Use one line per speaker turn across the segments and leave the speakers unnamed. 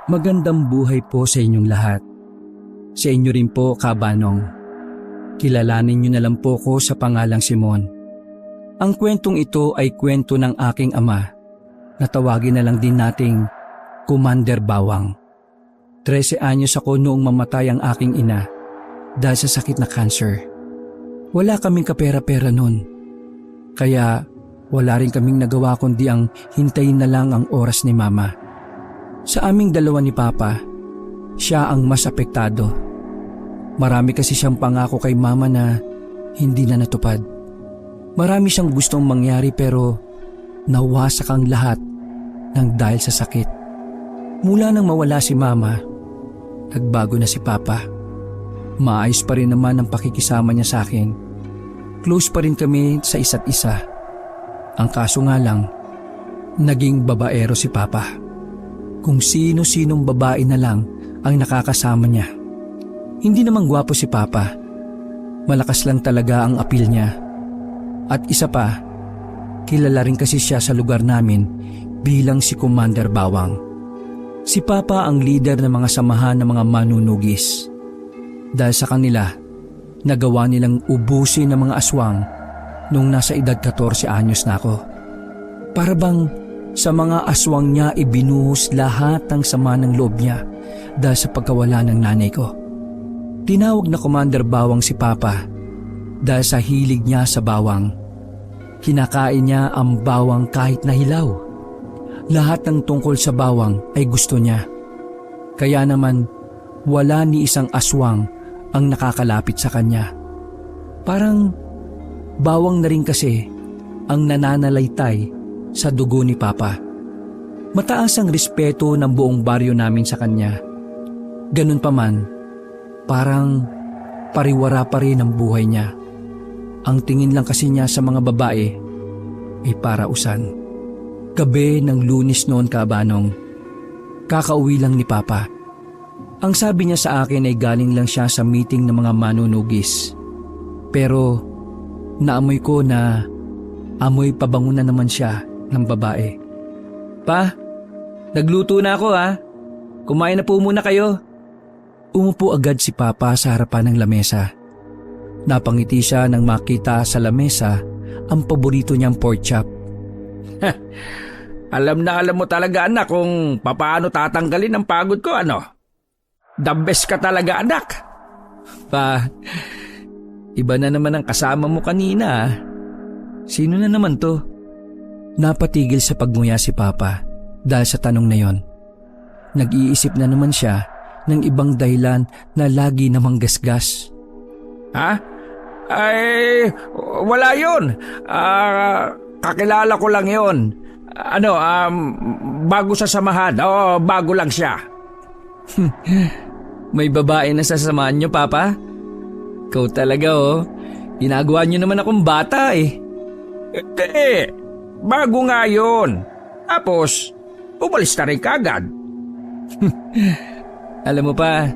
Magandang buhay po sa inyong lahat. Sa inyo rin po, Kabanong. Kilalanin niyo na lang po ko sa pangalang Simon. Ang kwentong ito ay kwento ng aking ama na tawagin na lang din nating Commander Bawang. 13 anyos ako noong mamatay ang aking ina dahil sa sakit na cancer. Wala kaming kapera-pera noon. Kaya wala rin kaming nagawa kundi ang hintayin na lang ang oras ni Mama. Sa aming dalawa ni Papa, siya ang mas apektado. Marami kasi siyang pangako kay Mama na hindi na natupad. Marami siyang gustong mangyari pero nawasak ang lahat ng dahil sa sakit. Mula nang mawala si Mama, nagbago na si Papa. Maayos pa rin naman ang pakikisama niya sa akin. Close pa rin kami sa isa't isa. Ang kaso nga lang, naging babaero si Papa. Kung sino-sinong babae na lang ang nakakasama niya. Hindi naman gwapo si Papa. Malakas lang talaga ang apil niya. At isa pa, kilala rin kasi siya sa lugar namin bilang si Commander Bawang. Si Papa ang leader ng mga samahan ng mga manunugis. Dahil sa kanila, nagawa nilang ubusin ng mga aswang nung nasa edad 14 anyos na ako. Para bang sa mga aswang niya ibinuhos lahat ng sama ng loob niya dahil sa pagkawala ng nanay ko. Tinawag na Commander Bawang si Papa dahil sa hilig niya sa bawang. Kinakain niya ang bawang kahit na hilaw. Lahat ng tungkol sa bawang ay gusto niya. Kaya naman wala ni isang aswang ang nakakalapit sa kanya. Parang bawang na rin kasi ang nananalaytay sa dugo ni Papa. Mataas ang respeto ng buong baryo namin sa kanya. Ganun pa man, parang pariwara pa rin ang buhay niya. Ang tingin lang kasi niya sa mga babae ay para usan. Gabi ng Lunes noon, Kabanong. Kakauwi lang ni Papa. Ang sabi niya sa akin ay galing lang siya sa meeting ng mga manunugis. Pero naamoy ko na amoy pabango na naman siya ng babae. Pa, nagluto na ako ha. Kumain na po muna kayo. Umupo agad si Papa sa harapan ng lamesa. Napangiti siya nang makita sa lamesa ang paborito niyang pork chop.
Alam na alam mo talaga anak kung paano tatanggalin ang pagod ko ano. The best ka talaga anak.
Pa, iba na naman ang kasama mo kanina. Sino na naman to? Napatigil sa pagmuya si Papa dahil sa tanong na yon. Nag-iisip na naman siya ng ibang dahilan na lagi namang gasgas.
Ha? Ay, wala yun. Kakilala ko lang yun. Bago sa samahan. Oo, bago lang siya.
May babae na sasamahan niyo, Papa? Ikaw talaga oh. Ginagawa niyo naman akong bata eh.
Bago nga yun. Tapos, umalis na rin kagad.
Alam mo pa,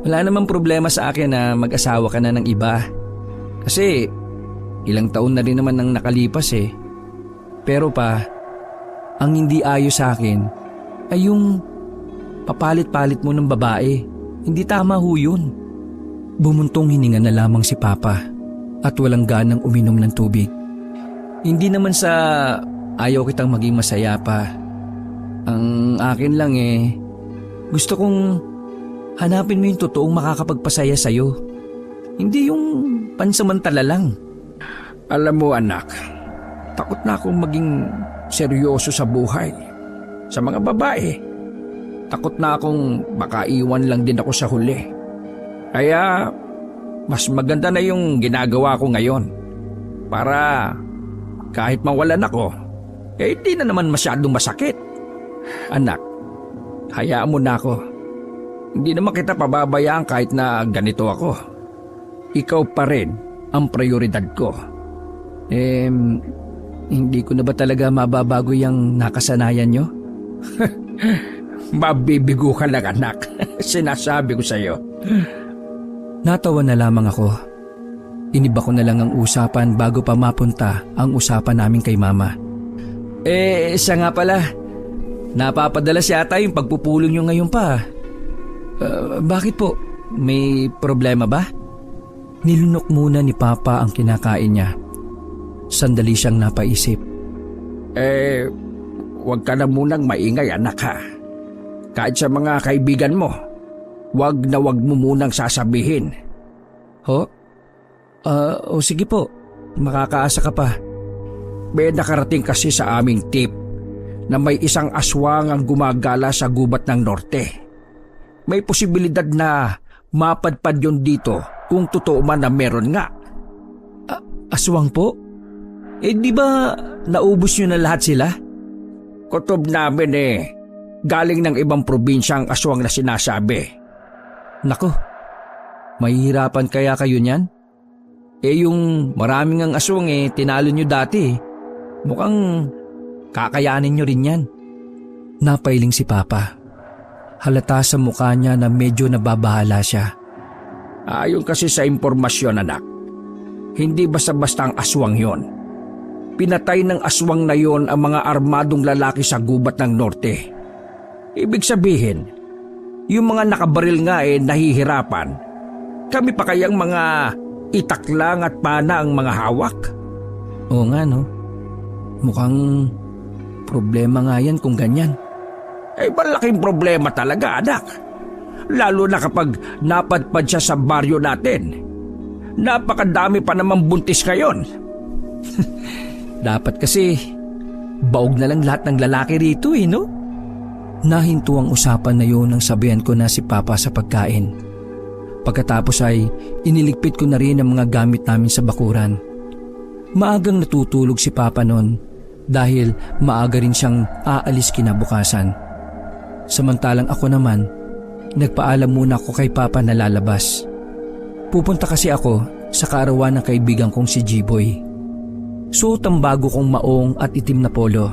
wala namang problema sa akin na mag-asawa ka na ng iba. Kasi, ilang taon na rin naman nang nakalipas eh. Pero pa, ang hindi ayos sa akin ay yung papalit-palit mo ng babae. Hindi tama ho yun. Bumuntong hininga na lamang si Papa at walang ganang uminom ng tubig. Hindi naman sa ayaw kitang maging masaya pa. Ang akin lang eh, gusto kong hanapin mo yung totoong makakapagpasaya sa'yo. Hindi yung pansamantala lang.
Alam mo anak, takot na akong maging seryoso sa buhay. Sa mga babae. Takot na akong makaiwan lang din ako sa huli. Kaya mas maganda na yung ginagawa ko ngayon. Para kahit mawalan ako, hindi na naman masyadong masakit. Anak, hayaan mo na ako. Hindi naman kita pababayaan kahit na ganito ako. Ikaw pa rin ang prioridad ko.
Hindi ko na ba talaga mababago yung nakasanayan nyo?
Mabibigo ka lang anak. Sinasabi ko sa'yo.
Natawa na lamang ako. Iniba ko na lang ang usapan bago pa mapunta ang usapan namin kay Mama. Siya nga pala. Napapadalas yata yung pagpupulong nyo ngayon pa. Bakit po? May problema ba? Nilunok muna ni Papa ang kinakain niya. Sandali siyang napaisip.
Huwag ka na munang maingay anak ha. Kahit sa mga kaibigan mo, huwag na huwag mo munang sasabihin.
Ho? O sige po, makakaasa ka pa.
May nakarating kasi sa aming tip na may isang aswang ang gumagala sa gubat ng norte. May posibilidad na mapadpad yun dito kung totoo man na meron nga.
Aswang po? Di ba naubos nyo na lahat sila?
Kutob namin galing ng ibang probinsya ang aswang na sinasabi.
Nako, mahihirapan kaya kayo niyan? Yung maraming ang aswang tinalo nyo dati. Mukhang kakayanin nyo rin yan. Napailing si Papa. Halata sa mukha niya na medyo nababahala siya.
Ayon kasi sa impormasyon anak, hindi basta-basta ang aswang yon. Pinatay ng aswang na yon ang mga armadong lalaki sa gubat ng norte. Ibig sabihin, yung mga nakabaril nga nahihirapan. Kami pa kayang mga itaklang at pana ang mga hawak?
Oo nga no. Mukhang problema nga yan kung ganyan.
Malaking problema talaga anak. Lalo na kapag napadpad siya sa baryo natin. Napakadami pa namang buntis ngayon.
Dapat kasi baog na lang lahat ng lalaki rito no? Nahinto ang usapan na yun nang sabihan ko na si Papa sa pagkain. Pagkatapos ay iniligpit ko na rin ang mga gamit namin sa bakuran. Maagang natutulog si Papa noon dahil maaga rin siyang aalis kinabukasan. Samantalang ako naman, nagpaalam muna ako kay Papa na lalabas. Pupunta kasi ako sa kaarawan ng kaibigan kong si G-Boy. Suot ang bago kong maong at itim na polo.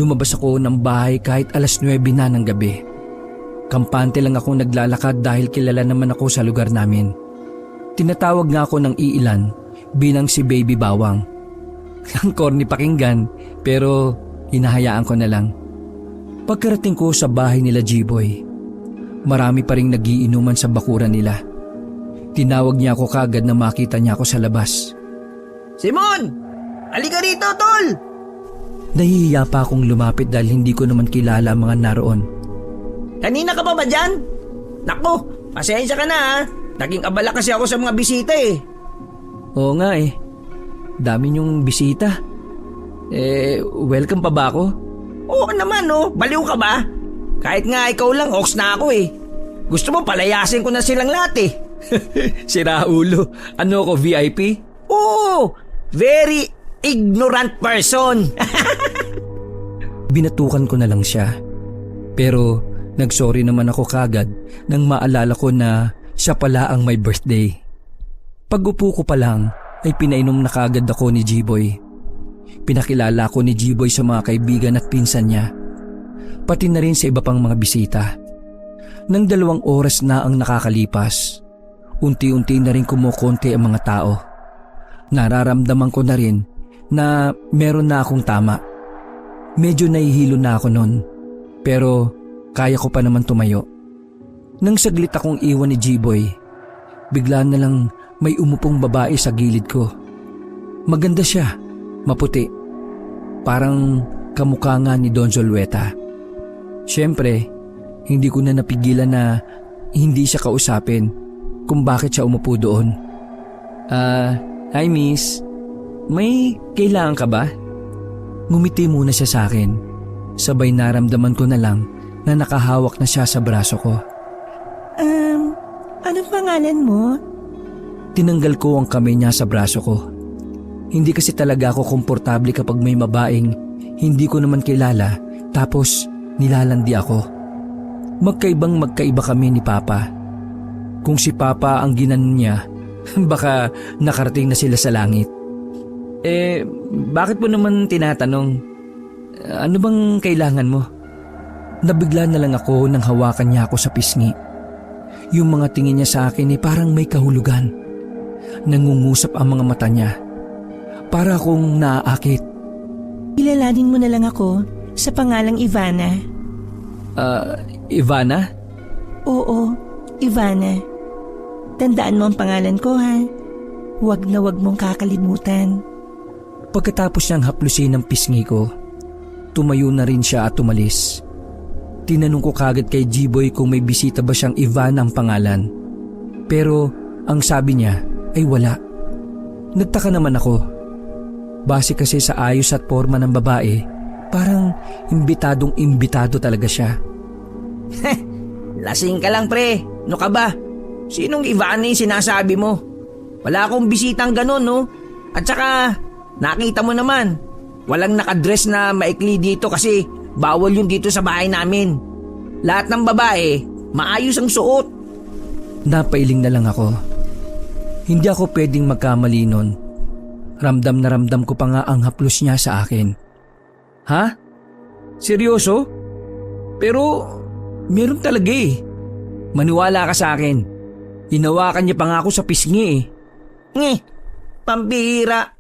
Lumabas ako ng bahay kahit 9:00 na ng gabi. Kampante lang akong naglalakad dahil kilala naman ako sa lugar namin. Tinatawag nga ako ng iilan bilang si Baby Bawang. Ang corny pakinggan pero hinahayaan ko na lang. Pagkarating ko sa bahay nila G-Boy, marami pa ring nagiinuman sa bakuran nila. Tinawag niya ako kagad na makita niya ako sa labas.
Simon! Halika rito, tol!
Nahihiya pa akong lumapit dahil hindi ko naman kilala ang mga naroon.
Kanina ka pa ba dyan? Naku, pasensya ka na ha. Naging abala kasi ako sa mga bisita
Oo nga dami niyong bisita. Welcome pa ba ako?
Oo naman baliw ka ba? Kahit nga ikaw lang, ox na ako Gusto mo palayasin ko na silang lahat
Sira ulo. Ano ako, VIP?
Oo, very ignorant person.
Binatukan ko na lang siya. Pero nagsorry naman ako kagad nang maalala ko na siya pala ang my birthday. Pag-upo ko pa lang ay pinainom na kagad ako ni G-Boy. Pinakilala ko ni G-Boy sa mga kaibigan at pinsan niya. Pati na rin sa iba pang mga bisita. Nang 2 oras na ang nakakalipas, unti-unti na rin kumukonti ang mga tao. Nararamdaman ko na rin na meron na akong tama. Medyo nahihilo na ako noon, pero kaya ko pa naman tumayo. Nang saglit akong iwan ni G-Boy, bigla na lang may umupong babae sa gilid ko. Maganda siya, maputi. Parang kamukha nga ni Don Zulueta. Siyempre, hindi ko na napigilan na hindi siya kausapin kung bakit siya umupo doon. Hi miss, may kailangan ka ba? Ngumiti muna siya sa akin. Sabay naramdaman ko na lang na nakahawak na siya sa braso ko.
Anong pangalan mo?
Tinanggal ko ang kamay niya sa braso ko. Hindi kasi talaga ako komportable kapag may babaeng hindi ko naman kilala tapos nilalandi ako. Magkaiba kami ni Papa. Kung si Papa ang ginanon niya, baka nakarating na sila sa langit. Bakit mo naman tinatanong? Ano bang kailangan mo? Nabigla na lang ako nang hawakan niya ako sa pisngi. Yung mga tingin niya sa akin ay parang may kahulugan. Nangungusap ang mga mata niya. Para akong naaakit.
Kilalanin mo na lang ako. sa pangalang Ivana.
Ivana?
Oo, Ivana. Tandaan mo ang pangalan ko, ha? Huwag na huwag mong kakalimutan.
Pagkatapos niyang haplusin ang pisngi ko, tumayo na rin siya at umalis. Tinanong ko kagad kay G-Boy kung may bisita ba siyang Ivana ang pangalan. Pero ang sabi niya ay wala. Nagtaka naman ako. Base kasi sa ayos at forma ng babae, parang imbitadong-imbitado talaga siya.
Lasing ka lang pre, no ka ba? Sinong Ivana yung sinasabi mo? Wala akong bisitang ganon, no? At saka, nakita mo naman, walang nakadress na maikli dito kasi bawal yun dito sa bahay namin. Lahat ng babae, maayos ang suot.
Napailing na lang ako. Hindi ako pwedeng magkamali nun. Ramdam na ramdam ko pa nga ang haplos niya sa akin. Ha? Seryoso? Pero meron talaga eh. Maniwala ka sa akin. Hinawakan niya pa nga ako sa pisngi eh.
Pambihira.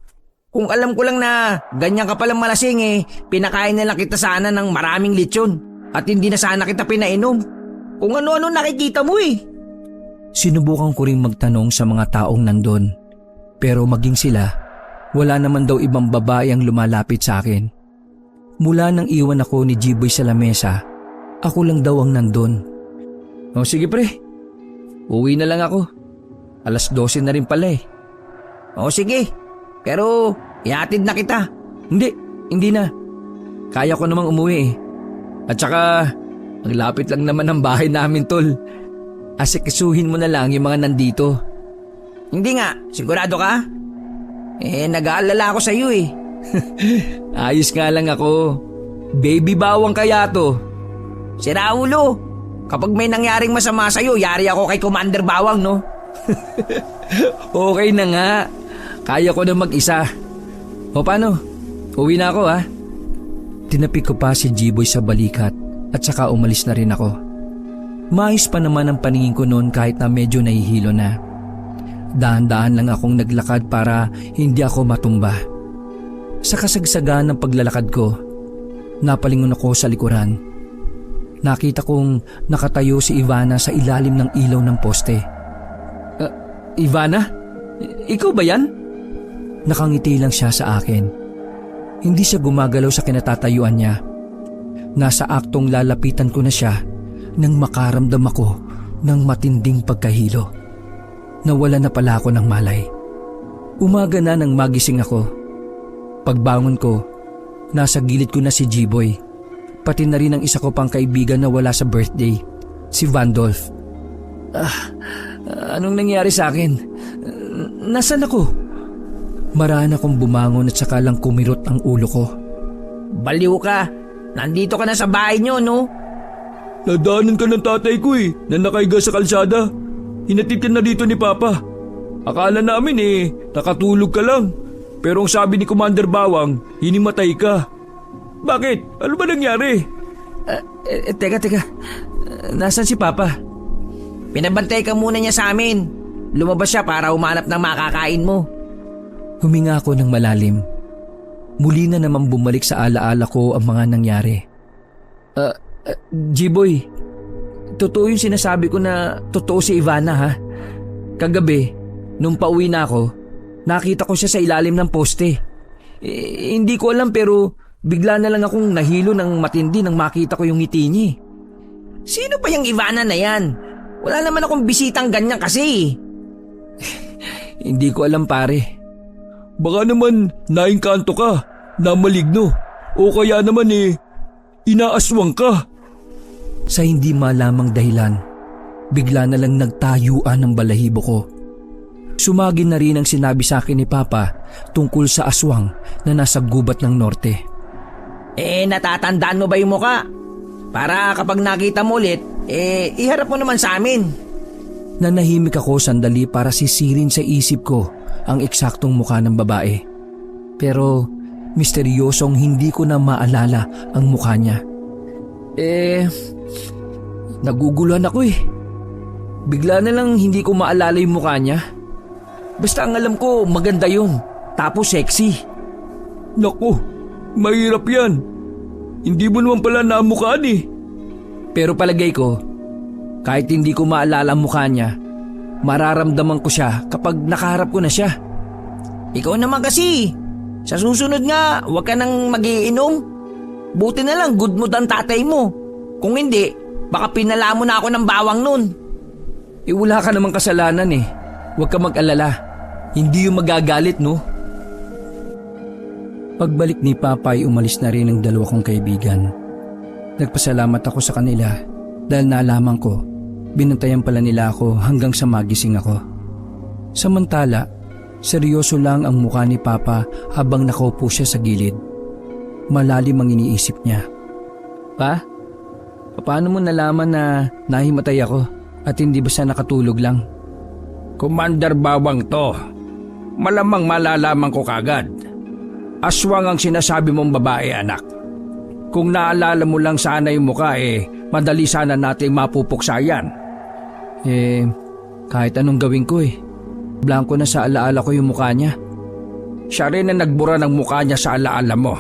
Kung alam ko lang na ganyan ka palang malasing eh, pinakain na lang kita sana ng maraming lechon at hindi na sana kita pinainom. Kung ano-ano nakikita mo eh.
Sinubukan ko ring magtanong sa mga taong nandun. Pero maging sila, wala naman daw ibang babae ang lumalapit sa akin. Mula nang iwan ako ni G-Boy sa lamesa, ako lang daw ang nandun. O sige pre, uwi na lang ako. 12:00 na rin pala eh.
O sige, pero ihatid na kita.
Hindi na. Kaya ko namang umuwi eh. At saka, ang lapit lang naman ng bahay namin tol. Asikasuhin mo na lang yung mga nandito.
Hindi nga, sigurado ka? Nag-aalala ako sa iyo eh.
Ayos nga lang ako. Baby bawang kaya to.
Si Raulo, kapag may nangyaring masama sa iyo, yari ako kay Commander Bawang, no?
Okay na nga. Kaya ko na mag-isa. O paano? Uwi na ako ha. Tinapik ko pa si G-Boy sa balikat at saka umalis na rin ako. Maayos pa naman ang paningin ko noon kahit na medyo nahihilo na. Dahan-dahan lang akong naglakad para hindi ako matumba. Sa kasagsagan ng paglalakad ko, napalingon ako sa likuran. Nakita kong nakatayo si Ivana sa ilalim ng ilaw ng poste. Ivana? Ikaw ba yan? Nakangiti lang siya sa akin. Hindi siya gumagalaw sa kinatatayuan niya. Nasa aktong lalapitan ko na siya nang makaramdam ako ng matinding pagkahilo. Nawala na pala ako ng malay. Umaga na nang magising ako. Pagbangon ko, nasa gilid ko na si G-Boy. Pati na rin ang isa ko pang kaibigan na wala sa birthday, si Vandolph. Anong nangyari sa akin? Nasaan ako? Maraan akong bumangon at saka lang kumirot ang ulo ko.
Baliw ka. Nandito ka na sa bahay niyo, no?
Nadaanan ka ng tatay ko eh, na nakaiga sa kalsada. Hinatid ka na dito ni Papa. Akala namin nakatulog ka lang. Pero ang sabi ni Commander Bawang, hinimatay ka. Bakit? Ano ba nangyari?
Teka. Nasaan si Papa?
Pinabantay ka muna niya sa amin. Lumabas siya para umanap ng makakain mo.
Huminga ako ng malalim. Muli na naman bumalik sa alaala ko ang mga nangyari. G-Boy, totoo yung sinasabi ko na totoo si Ivana ha. Kagabi, nung pauwi na ako, nakita ko siya sa ilalim ng poste. Hindi ko alam pero bigla na lang akong nahilo ng matindi nang makita ko yung ngiti niya.
Sino pa yung Ivana na yan? Wala naman akong bisitang ganyan kasi.
Hindi ko alam pare.
Baka naman naingkanto ka, namaligno, o kaya naman inaaswang ka.
Sa hindi malamang dahilan, bigla na lang nagtayuan ang balahibo ko. Sumagin na rin ang sinabi sa akin ni Papa tungkol sa aswang na nasa gubat ng norte.
Natatandaan mo ba yung muka? Para kapag nakita mo ulit, iharap mo naman sa amin.
Nanahimik ako sandali para sisirin sa isip ko ang eksaktong mukha ng babae. Pero misteryosong hindi ko na maalala ang mukha niya. Naguguluhan ako Bigla na lang hindi ko maalala yung mukha niya. Basta ang alam ko maganda yun, tapos sexy.
Naku, mahirap yan. Hindi mo naman pala namukhaan eh.
Pero palagay ko, kahit hindi ko maalala ang mukha niya, mararamdaman ko siya kapag nakaharap ko na siya.
Ikaw naman kasi. Sa susunod nga, huwag ka nang magiinom. Buti na lang good mood ang tatay mo. Kung hindi, baka pinala mo na ako ng bawang nun.
Wala ka namang kasalanan eh. Huwag ka mag-alala. Hindi yung magagalit, no? Pagbalik ni Papa ay umalis na rin ang dalawa kong kaibigan. Nagpasalamat ako sa kanila dahil nalaman ko, binantayan pala nila ako hanggang sa magising ako. Samantala, seryoso lang ang mukha ni Papa habang nakaupo siya sa gilid. Malalim ang iniisip niya. Pa, paano mo nalaman na nahimatay ako at hindi ba siya nakatulog lang?
Commander Bawang to. Malamang malalaman ko kagad. Aswang ang sinasabi mong babae, anak. Kung naalala mo lang sana yung mukha madali sana nating mapupuksa yan.
Kahit anong gawin ko blanko na sa alaala ko yung mukha niya.
Siya rin ang nagbura ng mukha niya sa alaala mo.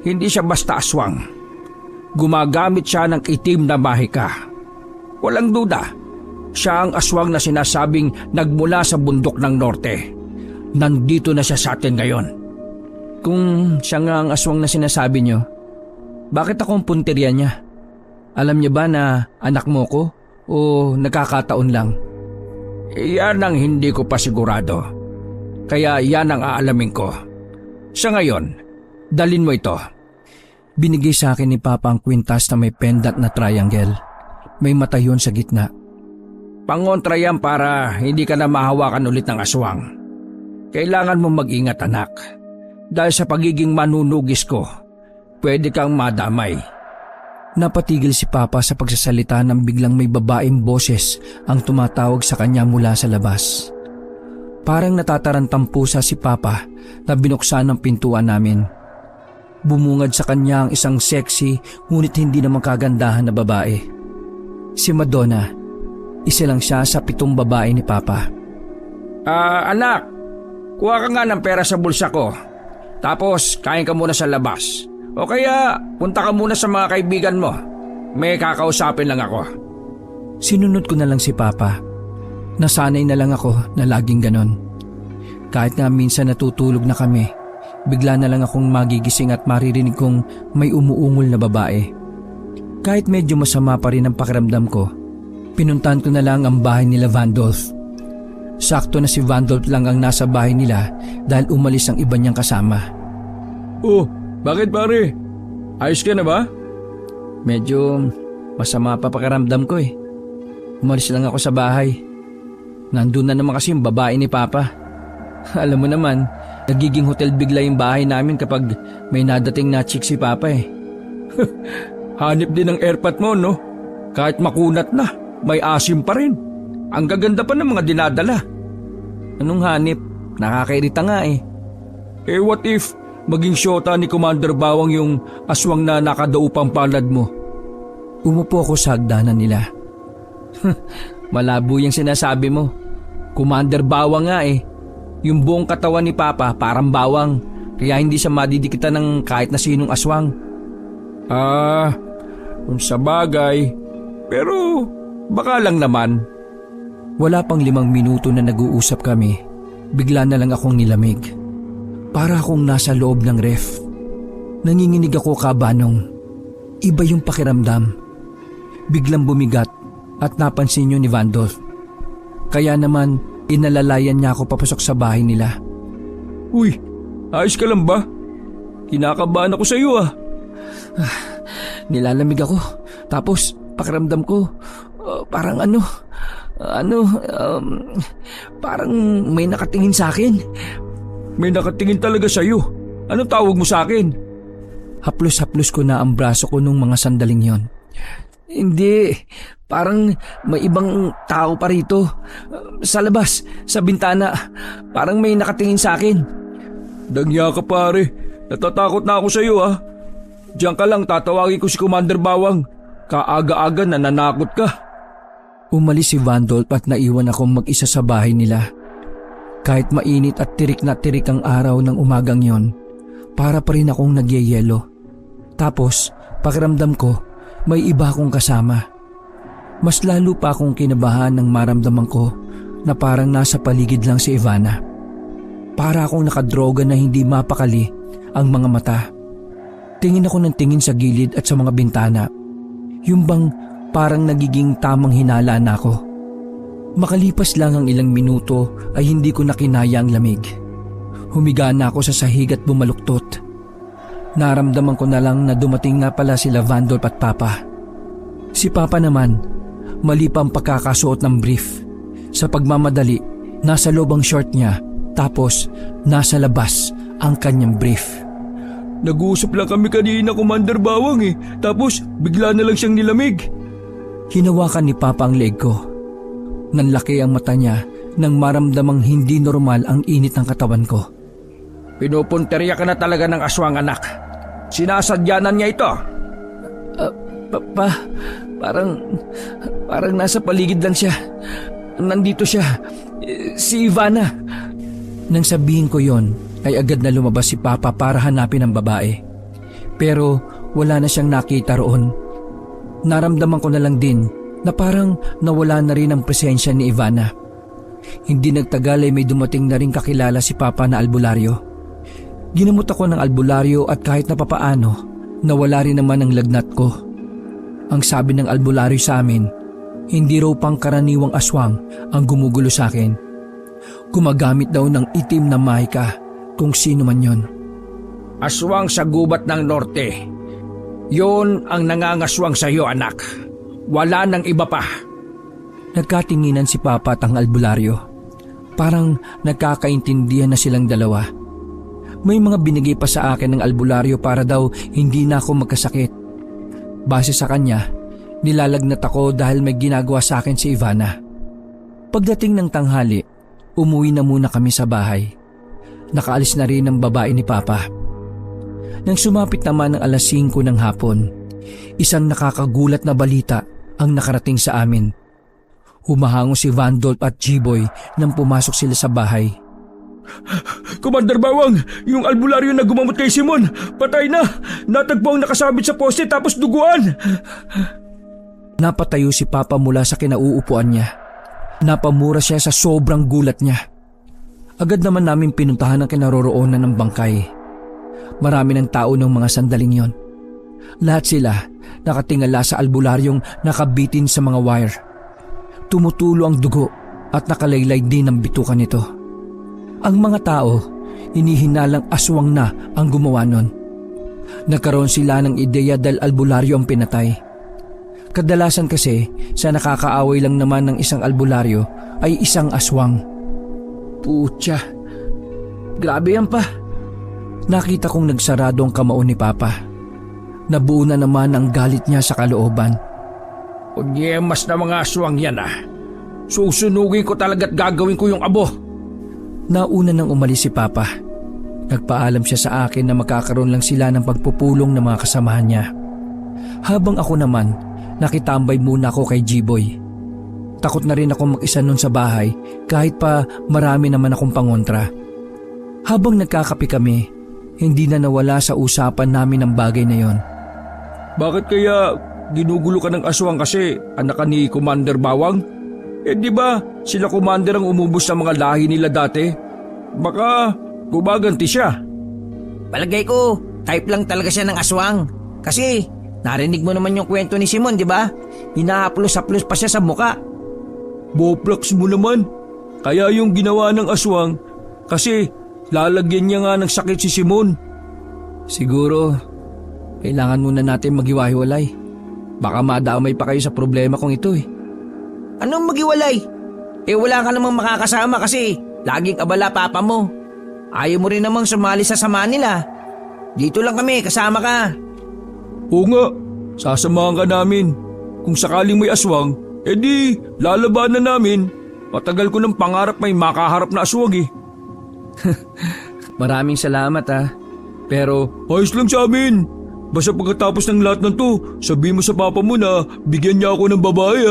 Hindi siya basta aswang. Gumagamit siya ng itim na mahika. Walang duda, siya ang aswang na sinasabing nagmula sa bundok ng norte. Nandito na siya sa atin ngayon.
Kung siya nga ang aswang na sinasabi niyo, bakit ako ang punteriya niya? Alam niya ba na anak mo ko o nagkakataon lang?
Yan ang hindi ko pa sigurado. Kaya yan ang aalamin ko. Sa ngayon, dalin mo ito.
Binigay sa akin ni Papa ang kwintas na may pendant na triangle. May mata yun sa gitna.
Pangontra yan para hindi ka na mahawakan ulit ng aswang. Kailangan mo mag-ingat, anak. Dahil sa pagiging manunugis ko, pwede kang madamay.
Napatigil si Papa sa pagsasalita nang biglang may babaeng boses ang tumatawag sa kanya mula sa labas. Parang natatarantang pusa si Papa na binuksan ang pintuan namin. Bumungad sa kanya ang isang sexy ngunit hindi naman kagandahan na babae. Si Madonna, isa lang siya sa 7 babae ni Papa.
Anak, kuha ka nga ng pera sa bulsa ko. Tapos kain ka muna sa labas. O kaya punta ka muna sa mga kaibigan mo. May kakausapin lang ako.
Sinunod ko na lang si Papa. Nasanay na lang ako na laging ganon. Kahit nga minsan natutulog na kami, bigla na lang akong magigising at maririnig kong may umuungol na babae. Kahit medyo masama pa rin ang pakiramdam ko, pinuntahan ko na lang ang bahay nila Vandolph. Sakto na si Vandolph lang ang nasa bahay nila dahil umalis ang iba niyang kasama.
Oh, bakit pare? Ayos ka na ba?
Medyo masama pa pakiramdam ko Umalis lang ako sa bahay. Nandun na naman kasi yung babae ni Papa. Alam mo naman, nagiging hotel bigla yung bahay namin kapag may nadating na chick si Papa
Hanip din ng airpot mo, no? Kahit makunat na, may asim pa rin. Ang gaganda pa ng mga dinadala.
Anong hanip? Nakakairita nga
what if maging syota ni Commander Bawang yung aswang na nakadaupang palad mo?
Umupo ako sa hagdanan nila. Malabo yung sinasabi mo. Commander Bawang nga Yung buong katawan ni Papa parang bawang, kaya hindi siya madidikitan ng kahit na sinong aswang.
Kung sa bagay, pero baka lang naman.
Wala pang 5 minuto na nag-uusap kami, bigla na lang akong nilamig. Para akong nasa loob ng ref. Nanginginig ako kabanong. Iba yung pakiramdam. Biglang bumigat at napansin yun ni Vandolph. Kaya naman, inalalayan niya ako papasok sa bahay nila.
Uy, ayos ka lang ba? Kinakabahan ako sa iyo
Nilalamig ako. Tapos pakiramdam ko, parang parang may nakatingin sa akin.
May nakatingin talaga sa iyo. Ano tawag mo sa akin?
Haplos-haplos ko na ang braso ko nung mga sandaling yon. Hindi, parang may ibang tao pa rito. Sa labas, sa bintana, parang may nakatingin sa akin.
Dangya ka pare, natatakot na ako sa iyo Diyan ka lang, tatawagin ko si Commander Bawang. Kaaga-aga nananakot ka.
Umalis si Vandolph at naiwan akong mag-isa sa bahay nila. Kahit mainit at tirik na tirik ang araw ng umagang yon, para pa rin akong nagyayelo. Tapos pakiramdam ko may iba akong kasama. Mas lalo pa akong kinabahan nang maramdaman ko na parang nasa paligid lang si Ivana. Para akong nakadroga na hindi mapakali ang mga mata. Tingin ako ng tingin sa gilid at sa mga bintana. Yung bang parang nagiging tamang hinala na ako. Makalipas lang ang ilang minuto ay hindi ko nakinaya ang lamig. Humiga na ako sa sahig at bumaluktot. Naramdaman ko na lang na dumating nga pala sila Vandolph at Papa. Si Papa naman, mali pa ang pagkakasuot ng brief. Sa pagmamadali, nasa loob ang short niya, tapos nasa labas ang kanyang brief.
Nag-uusap lang kami kanina, Commander Bawang tapos bigla na lang siyang nilamig.
Hinawakan ni Papa ang leg ko. Nanlaki ang mata niya nang maramdamang hindi normal ang init ng katawan ko.
Pinupunterya ka na talaga ng aswang, anak. Sinasadyanan niya ito.
Parang nasa paligid lang siya. Nandito siya. Si Ivana. Nang sabihin ko yon, ay agad na lumabas si Papa para hanapin ang babae. Pero wala na siyang nakita roon. Naramdaman ko na lang din na parang nawala na rin ang presensya ni Ivana. Hindi nagtagal ay may dumating na rin kakilala si Papa na albularyo. Ginamot ako ng albularyo at kahit na papaano, nawala rin naman ang lagnat ko. Ang sabi ng albularyo sa amin, hindi raw pang karaniwang aswang ang gumugulo sa akin. Gumagamit daw ng itim na mahika kung sino man yon.
Aswang sa gubat ng norte. Yon ang nangangaswang sa iyo, anak. Wala nang iba pa.
Nagkatinginan si Papa at ang albularyo. Parang nagkakaintindihan na silang dalawa. May mga binigay pa sa akin ng albularyo para daw hindi na ako magkasakit. Base sa kanya, nilalagnat ako dahil may ginagawa sa akin si Ivana. Pagdating ng tanghali, umuwi na muna kami sa bahay. Nakaalis na rin ang babae ni Papa. Nang sumapit naman ang 5:00 ng hapon, isang nakakagulat na balita ang nakarating sa amin. Humahango si Vandolph at G-Boy nang pumasok sila sa bahay.
Commander Bawang, yung albularyo na gumamot kay Simon, patay na! Natagpo ang nakasabit sa poste tapos duguan!
Napatayo si Papa mula sa kinauupuan niya. Napamura siya sa sobrang gulat niya. Agad naman namin pinuntahan ang kinaroroonan ng bangkay. Marami ng tao ng mga sandaling yon. Lahat sila nakatingala sa albularyong nakabitin sa mga wire. Tumutulo ang dugo at nakalaylay din ang bitukan nito. Ang mga tao, hinihinalang aswang na ang gumawa nun. Nagkaroon sila ng ideya dahil albularyo ang pinatay. Kadalasan kasi sa nakakaaway lang naman ng isang albularyo ay isang aswang.
Putya, grabe yan pa.
Nakita kong nagsarado ang kamao ni Papa. Nabuo na naman ang galit niya sa kalooban.
Unyemas na mga aswang yan Susunugin ko talaga't gagawin ko yung abo.
Nauna nang umalis si Papa. Nagpaalam siya sa akin na magkakaroon lang sila ng pagpupulong ng mga kasamahan niya. Habang ako naman, nakitambay muna ako kay G-Boy. Takot na rin ako mag-isa nun sa bahay kahit pa marami naman akong pangontra. Habang nagkakape kami, hindi na nawala sa usapan namin ang bagay na yon.
Bakit kaya ginugulo ka ng aswang kasi anak ka ni Commander Bawang? Di ba sila Commander ang umubos sa mga lahi nila dati? Baka gumaganti siya.
Palagay ko, type lang talaga siya ng aswang. Kasi narinig mo naman yung kwento ni Simon, di ba? Hinahaplos-haplos pa siya sa muka.
Boplax mo naman. Kaya yung ginawa ng aswang kasi lalagyan niya nga ng sakit si Simon.
Siguro, kailangan muna natin maghiwa-hiwalay. Baka madamay pa kayo sa problema kong ito
Anong maghiwalay? Wala ka namang makakasama kasi laging abala papa mo. Ayaw mo rin namang sumali sa sama nila. Dito lang kami, kasama ka.
Oo nga, sasamahan ka namin. Kung sakaling may aswang, di lalabanan namin. Matagal ko ng pangarap may makaharap na aswang
Maraming salamat Pero
ayos lang sa amin. Basta pagkatapos ng lahat ng to, sabihin mo sa papa mo na bigyan niya ako ng babae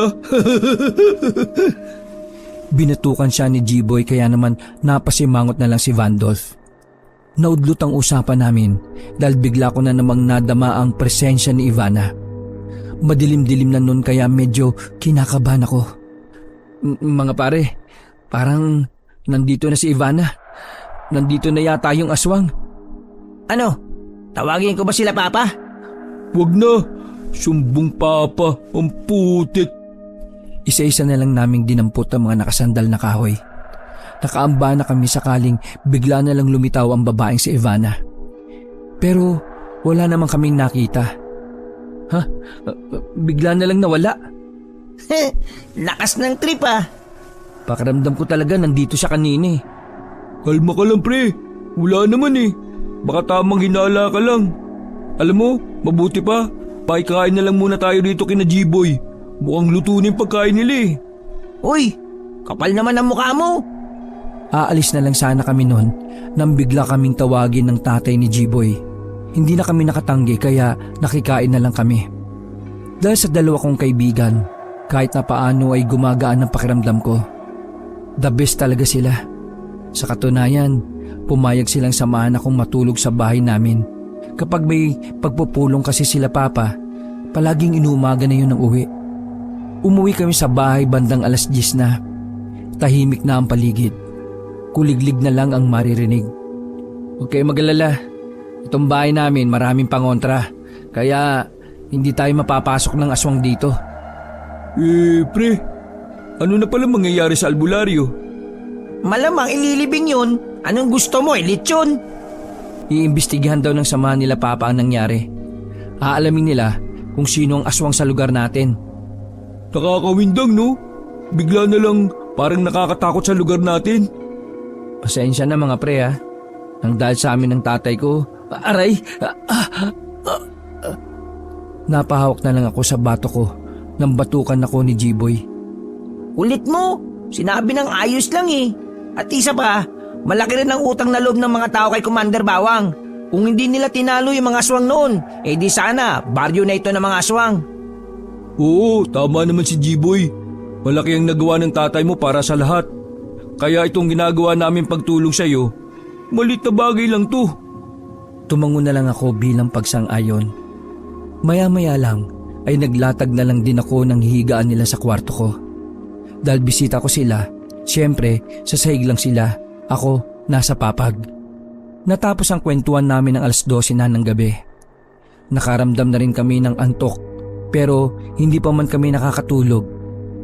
binatukan siya ni G-Boy kaya naman napasimangot na lang si Vandolph. Naudlot ang usapan namin dahil bigla ko na namang nadama ang presensya ni Ivana. Madilim-dilim na nun kaya medyo kinakabahan ako. Mga pare, parang nandito na si Ivana. Nandito na yata yung aswang.
Ano? Tawagin ko ba sila, Papa?
Wag na, sumbong papa, ang putik.
Isa-isa na lang naming dinampot ang mga nakasandal na kahoy. Nakaamba na kami sakaling bigla na lang lumitaw ang babaeng si Ivana. Pero wala naman kaming nakita. Ha? Bigla na lang nawala.
Lakas ng trip ah.
Pakiramdam ko talaga nandito siya kanina eh.
Kalma ka lang pre, wala naman eh. Baka tamang hinala ka lang. Alam mo, mabuti pa, pakikain na lang muna tayo dito kina G-Boy. Mukhang luto na yung pagkain nila eh.
Uy, kapal naman ang mukha mo.
Aalis na lang sana kami noon nang bigla kaming tawagin ng tatay ni G-Boy. Hindi na kami nakatanggi kaya nakikain na lang kami. Dahil sa dalawa kong kaibigan, kahit na paano ay gumagaan ang pakiramdam ko. The best talaga sila. Sa katunayan, pumayag silang samahan akong matulog sa bahay namin. Kapag may pagpupulong kasi sila Papa, palaging inuumaga na yun ng uwi. Umuwi kami sa bahay bandang 10:00 na. Tahimik na ang paligid. Kuliglig na lang ang maririnig. Huwag kayo mag-alala. Itong bahay namin maraming pangontra. Kaya hindi tayo mapapasok ng aswang dito.
Pre, ano na pala mangyayari sa albularyo?
Malamang ililibing yun. Anong gusto mo, lechon?
Iimbestigahan daw ng samahan nila Papa ang nangyari. Aalamin nila kung sino ang aswang sa lugar natin.
Nakakawindang no? Bigla na lang parang nakakatakot sa lugar natin.
Pasensya na mga pre ha. Nang dahil sa amin ng tatay ko, aray! Napahawak na lang ako sa bato ko nang batukan ako ni G-Boy.
Ulit mo. Sinabi ng ayos lang eh. At isa pa, malaki rin ang utang na loob ng mga tao kay Commander Bawang. Kung hindi nila tinalo yung mga aswang noon, di sana baryo na ito ng mga aswang.
Oo, tama naman si G-Boy. Malaki ang nagawa ng tatay mo para sa lahat. Kaya itong ginagawa namin pagtulong sa iyo, malit na bagay lang to.
Tumango na lang ako bilang pagsang-ayon. Maya-maya lang ay naglatag na lang din ako ng higaan nila sa kwarto ko. Dahil bisita ko sila, siyempre sa sahig lang sila, ako nasa papag. Natapos ang kwentuhan namin ng 12:00 na ng gabi. Nakaramdam na rin kami ng antok pero hindi pa man kami nakakatulog.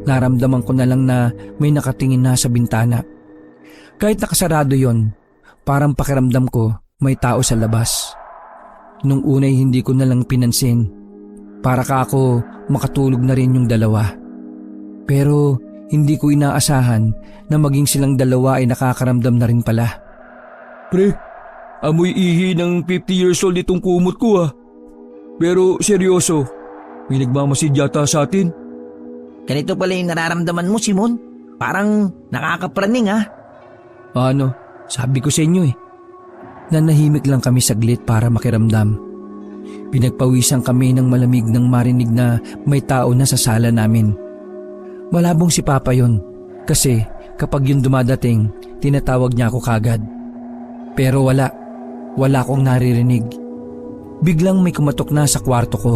Naramdaman ko na lang na may nakatingin na sa bintana. Kahit nakasarado yon, parang pakiramdam ko may tao sa labas. Nung unay hindi ko na lang pinansin. Para ka ako makatulog na rin yung dalawa. Pero hindi ko inaasahan na maging silang dalawa ay nakakaramdam na rin pala.
Pre, amoy ihi ng 50 years old itong kumot ko ah. Pero seryoso, may nagmamasid yata sa atin.
Ganito pala yung nararamdaman mo, Simon. Parang nakakapraning ah.
Ano, sabi ko sa inyo eh. Nanahimik lang kami saglit para makiramdam. Pinagpawisan kami ng malamig nang marinig na may tao na sa sala namin. Malabong si Papa yon kasi kapag yun dumadating, tinatawag niya ako kagad. Pero wala akong naririnig. Biglang may kumatok na sa kwarto ko.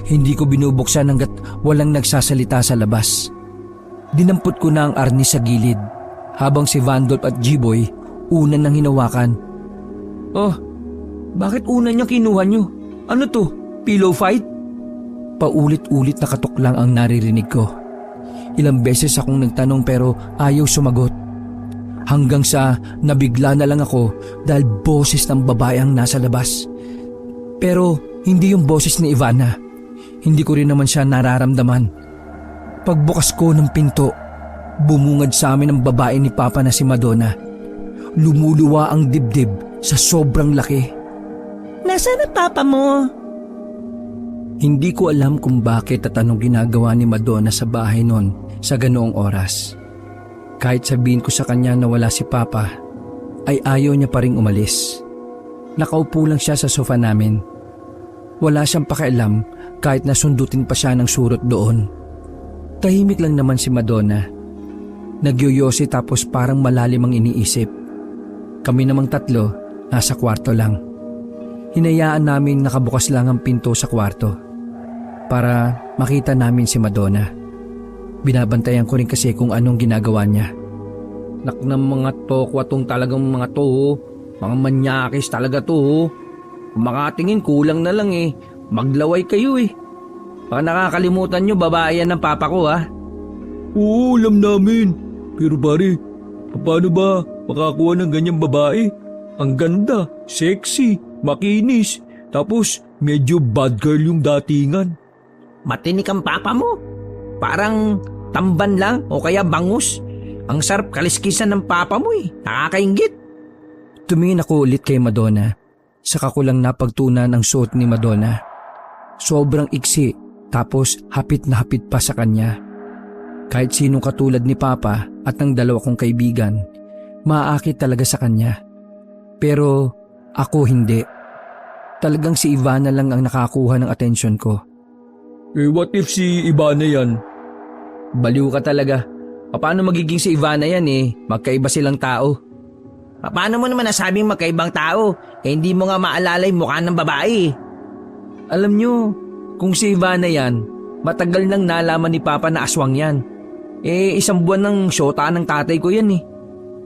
Hindi ko binubuksan hanggat walang nagsasalita sa labas. Dinampot ko na ang arnis sa gilid habang si Vandolph at G-Boy una nang hinawakan. Oh, bakit una niya kinuha niyo? Ano to? Pillow fight? Paulit-ulit na katok lang ang naririnig ko. Ilang beses akong nagtanong pero ayaw sumagot. Hanggang sa nabigla na lang ako dahil boses ng babae ang nasa labas. Pero hindi yung boses ni Ivana. Hindi ko rin naman siya nararamdaman. Pagbukas ko ng pinto, bumungad sa amin ang babae ni Papa na si Madonna. Lumuluwa ang dibdib sa sobrang laki.
Nasaan ang papa mo?
Hindi ko alam kung bakit at anong ginagawa ni Madonna sa bahay noon sa ganoong oras. Kahit sabihin ko sa kanya na wala si Papa, ay ayaw niya pa ring umalis. Nakaupo lang siya sa sofa namin. Wala siyang pakialam kahit nasundutin pa siya ng surot doon. Tahimik lang naman si Madonna. Nagyoyosi tapos parang malalim ang iniisip. Kami namang tatlo nasa kwarto lang. Hinayaan namin nakabukas lang ang pinto sa kwarto para makita namin si Madonna. Binabantayan ko rin kasi kung anong ginagawa niya.
Nak ng mga tokwa tong talagang mga to, oh. Mga manyakis talaga to. Oh. Kung makatingin kulang na lang eh. Maglaway kayo eh.
Baka nakakalimutan nyo, babae yan ng papa ko ha.
Oo, alam namin. Pero pare, paano ba makakuha ng ganyang babae? Ang ganda, sexy, makinis, tapos medyo bad girl yung datingan.
Matinik ang papa mo. Parang tamban lang o kaya bangus. Ang sarap kaliskisan ng papa mo eh. Nakakainggit.
Tumingin ako ulit kay Madonna. Saka ko lang napagtunan ang suot ni Madonna. Sobrang iksi, tapos hapit na hapit pa sa kanya. Kahit sinong katulad ni Papa at ng dalawa kong kaibigan, maaakit talaga sa kanya. Pero ako hindi. Talagang si Ivana lang ang nakakuha ng atensyon ko. What if si Ivana yan?
Baliw ka talaga. Paano magiging si Ivana yan eh? Magkaiba silang tao. Paano mo naman nasabing magkaibang tao? Hindi mo nga maalala yung mukha ng babae.
Alam nyo, kung si Ivana yan, matagal nang nalaman ni Papa na aswang yan. 1 buwan ng syota ng tatay ko yan eh.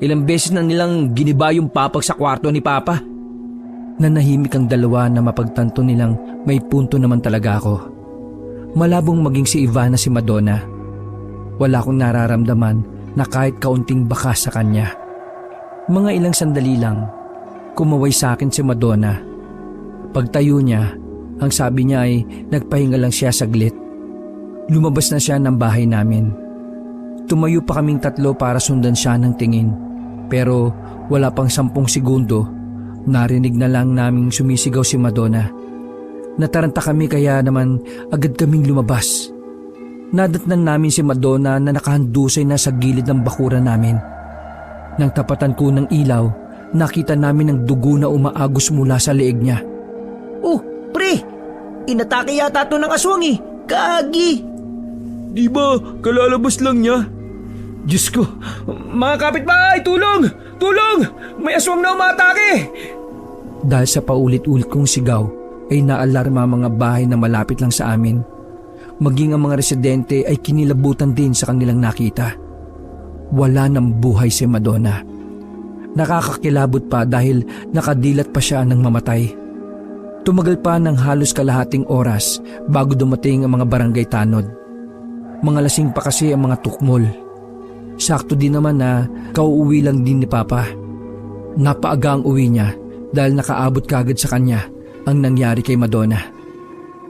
Ilang beses na nilang giniba yung papag sa kwarto ni Papa. Nanahimik ang dalawa na mapagtanto nilang may punto naman talaga ako. Malabong maging si Ivana si Madonna. Wala akong nararamdaman na kahit kaunting bakas sa kanya. Mga ilang sandali lang, kumaway sa akin si Madonna. Pagtayo niya, ang sabi niya ay nagpahinga lang siya saglit. Lumabas na siya ng bahay namin. Tumayo pa kaming 3 para sundan siya ng tingin. Pero wala pang 10 segundo, narinig na lang naming sumisigaw si Madonna. Nataranta kami kaya naman agad kaming lumabas. Nadatnan namin si Madonna na nakahandusay na sa gilid ng bakuran namin. Nang tapatan ko ng ilaw, nakita namin ang dugo na umaagos mula sa leeg niya.
Oh, pre! Inatake yata ito ng aswang eh. Kagi!
Di ba kalalabas lang niya? Diyos ko, mga kapitbahay, tulong! Tulong! May aswang na umatake! Dahil sa paulit-ulit kong sigaw, ay naalarma ang mga bahay na malapit lang sa amin. Maging ang mga residente ay kinilabutan din sa kanilang nakita. Wala nang buhay si Madonna. Nakakakilabot pa dahil nakadilat pa siya ng mamatay. Tumagal pa ng halos kalahating oras bago dumating ang mga barangay tanod. Mga lasing pa kasi ang mga tukmol. Sakto din naman na kauuwi lang din ni Papa. Napaaga ang uwi niya dahil nakaabot kagad sa kanya ang nangyari kay Madonna.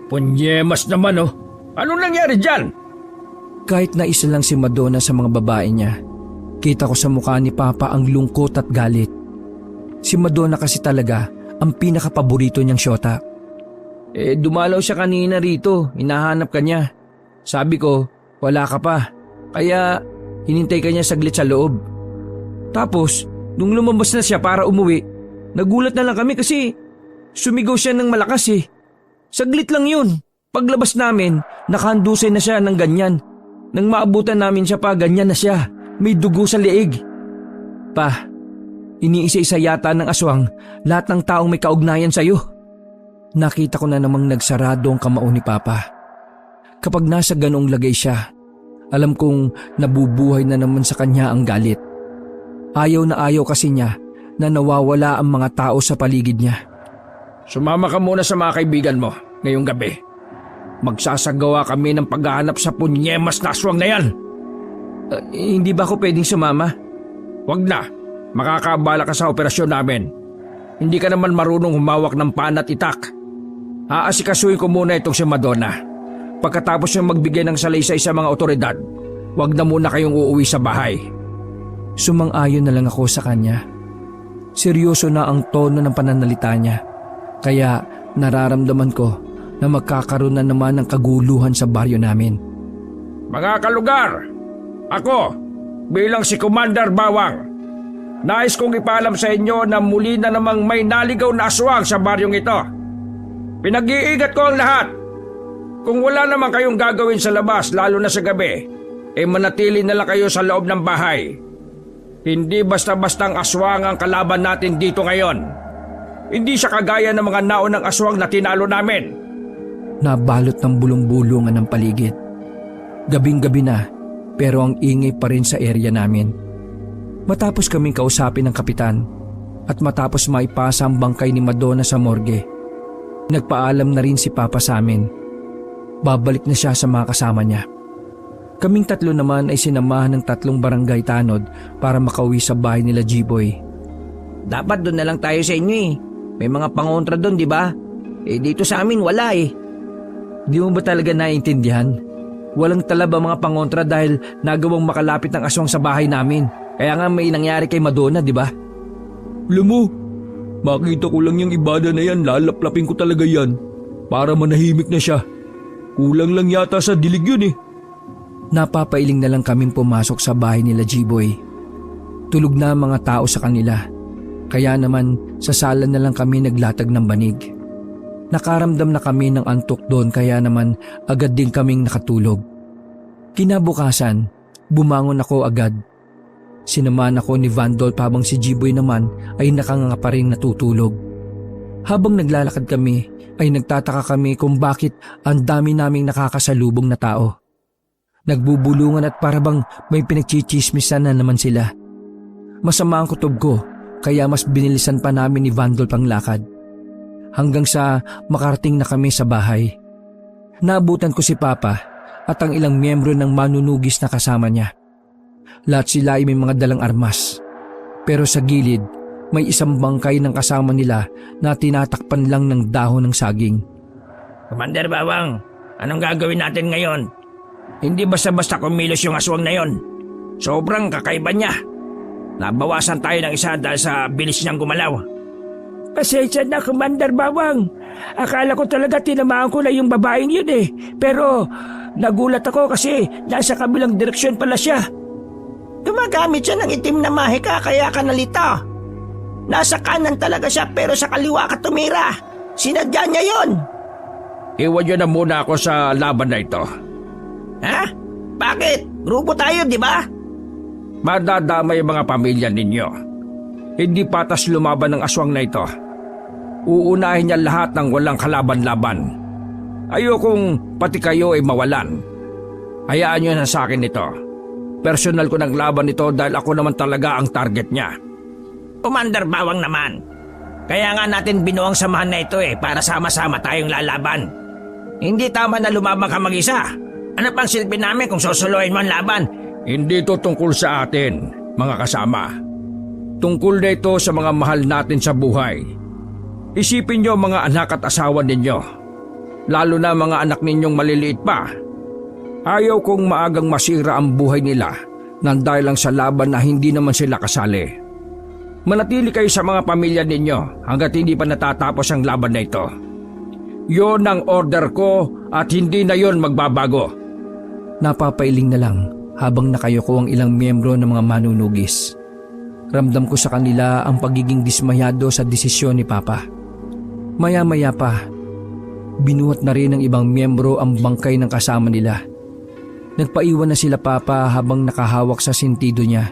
Punyemas naman oh. Anong nangyari dyan?
Kahit na isa lang si Madonna sa mga babae niya, kita ko sa mukha ni Papa ang lungkot at galit. Si Madonna kasi talaga ang pinakapaborito niyang syota.
Dumalaw siya kanina rito, hinahanap ka niya. Sabi ko, wala ka pa. Kaya hinintay ka niya saglit sa loob. Tapos, nung lumabas na siya para umuwi, nagulat na lang kami kasi sumigaw siya ng malakas eh. Saglit lang yun. Paglabas namin, nakahandusay na siya ng ganyan. Nang maabutan namin siya pa, ganyan na siya. May dugo sa leeg. Pa, iniisa-isa yata ng aswang lahat ng taong may kaugnayan sa'yo. Nakita ko na namang nagsarado ang kamao ni Papa. Kapag nasa ganong lagay siya, alam kong nabubuhay na naman sa kanya ang galit. Ayaw na ayaw kasi niya na nawawala ang mga tao sa paligid niya.
Sumama ka muna sa mga kaibigan mo ngayong gabi. Magsasagawa kami ng paghahanap sa punyemas na aswang na yan.
Hindi ba ako pwedeng sumama?
Wag na. Makakaabala ka sa operasyon namin. Hindi ka naman marunong humawak ng pan at itak. Aasikasuhin ko muna itong si Madonna. Pagkatapos yung magbigay ng salaysay sa mga otoridad, wag na muna kayong uuwi sa bahay.
Sumang-ayon na lang ako sa kanya. Seryoso na ang tono ng pananalita niya. Kaya nararamdaman ko na magkakaroon na naman ng kaguluhan sa baryo namin.
Mga kalugar, ako bilang si Commander Bawang, nais kong ipaalam sa inyo na muli na namang may naligaw na aswang sa baryong ito. Pinag-iingat ko ang lahat. Kung wala naman kayong gagawin sa labas, lalo na sa gabi, manatili na lang kayo sa loob ng bahay. Hindi basta-bastang aswang ang kalaban natin dito ngayon. Hindi siya kagaya ng mga naonang aswang na tinalo namin.
Nabalot ng bulong-bulungan ng paligid. Gabing-gabi na, pero ang ingay pa rin sa area namin. Matapos kaming kausapin ng kapitan at matapos maipasa ang bangkay ni Madonna sa morgue, nagpaalam na rin si Papa sa amin. Babalik na siya sa mga kasama niya. Kaming tatlo naman ay sinamahan ng 3 barangay tanod para makauwi sa bahay nila G-Boy.
Dapat doon na lang tayo sa inyo eh. May mga pangontra doon, di ba? Dito sa amin wala eh.
Di mo ba talaga naiintindihan? Walang talaba mga pangontra dahil nagawang makalapit ng aswang sa bahay namin. Kaya nga may nangyari kay Madonna, di ba?
Alam mo, makita ko lang yung ibada na yan, lalaplapin ko talaga yan para manahimik na siya. Kulang lang yata sa dilig yun eh.
Napapailing na lang kaming pumasok sa bahay nila G-Boy. Tulog na ang mga tao sa kanila. Kaya naman sa sala na lang kami naglatag ng banig. Nakaramdam na kami ng antok doon kaya naman agad din kaming nakatulog. Kinabukasan, bumangon ako agad. Sinamahan ako ni Vandolph habang si G-Boy naman ay nakanganga pa rin natutulog. Habang naglalakad kami ay nagtataka kami kung bakit ang dami naming nakakasalubong na tao. Nagbubulungan at parabang may pinagchichismisan na naman sila. Masama ang kutob ko kaya mas binilisan pa namin ni Vandolph ang lakad. Hanggang sa makarating na kami sa bahay. Naabutan ko si Papa at ang ilang miyembro ng manunugis na kasama niya. Lahat sila ay may mga dalang armas. Pero sa gilid, may isang bangkay ng kasama nila na tinatakpan lang ng dahon ng saging.
Commander Bawang, anong gagawin natin ngayon? Hindi basta-basta kumilos yung aswang na yon. Sobrang kakaiba niya. Nabawasan tayo ng isa dahil sa bilis niyang gumalaw.
Pasensya na, Commander Bawang. Akala ko talaga tinamaan ko na yung babaeng yun eh. Pero nagulat ako kasi nasa kabilang direksyon pala siya.
Gumagamit siya ng itim na mahika kaya ka nalito. Nasa kanan talaga siya pero sa kaliwa ka tumira. Sinadya niya yon.
Iwan niyo na muna ako sa laban na ito.
Ha? Bakit? Grupo tayo, di ba?
Madadamay ang mga pamilya ninyo. Hindi patas lumaban ng aswang na ito. Uunahin niya lahat ng walang kalaban-laban. Ayokong pati kayo ay mawalan. Hayaan niyo na sa akin ito. Personal ko ng laban ito dahil ako naman talaga ang target niya.
Commander Bawang naman. Kaya nga natin binuang samahan na ito para sama-sama tayong lalaban. Hindi tama na lumabang ka mag-isa. Ano pang silbi namin kung susuluin mo ang laban?
Hindi ito tungkol sa atin, mga kasama. Tungkol na ito sa mga mahal natin sa buhay. Isipin niyo mga anak at asawa ninyo. Lalo na mga anak ninyong maliliit pa. Ayaw kong maagang masira ang buhay nila nang dahil lang sa laban na hindi naman sila kasali. Manatili kayo sa mga pamilya ninyo hanggat hindi pa natatapos ang laban na ito. Yon ang order ko at hindi na yon magbabago.
Napapailing na lang habang nakayuko ang ilang miyembro ng mga manunugis. Ramdam ko sa kanila ang pagiging dismayado sa desisyon ni Papa. Maya-maya pa, binuhat na rin ng ibang miyembro ang bangkay ng kasama nila. Nagpaiwan na sila Papa habang nakahawak sa sentido niya.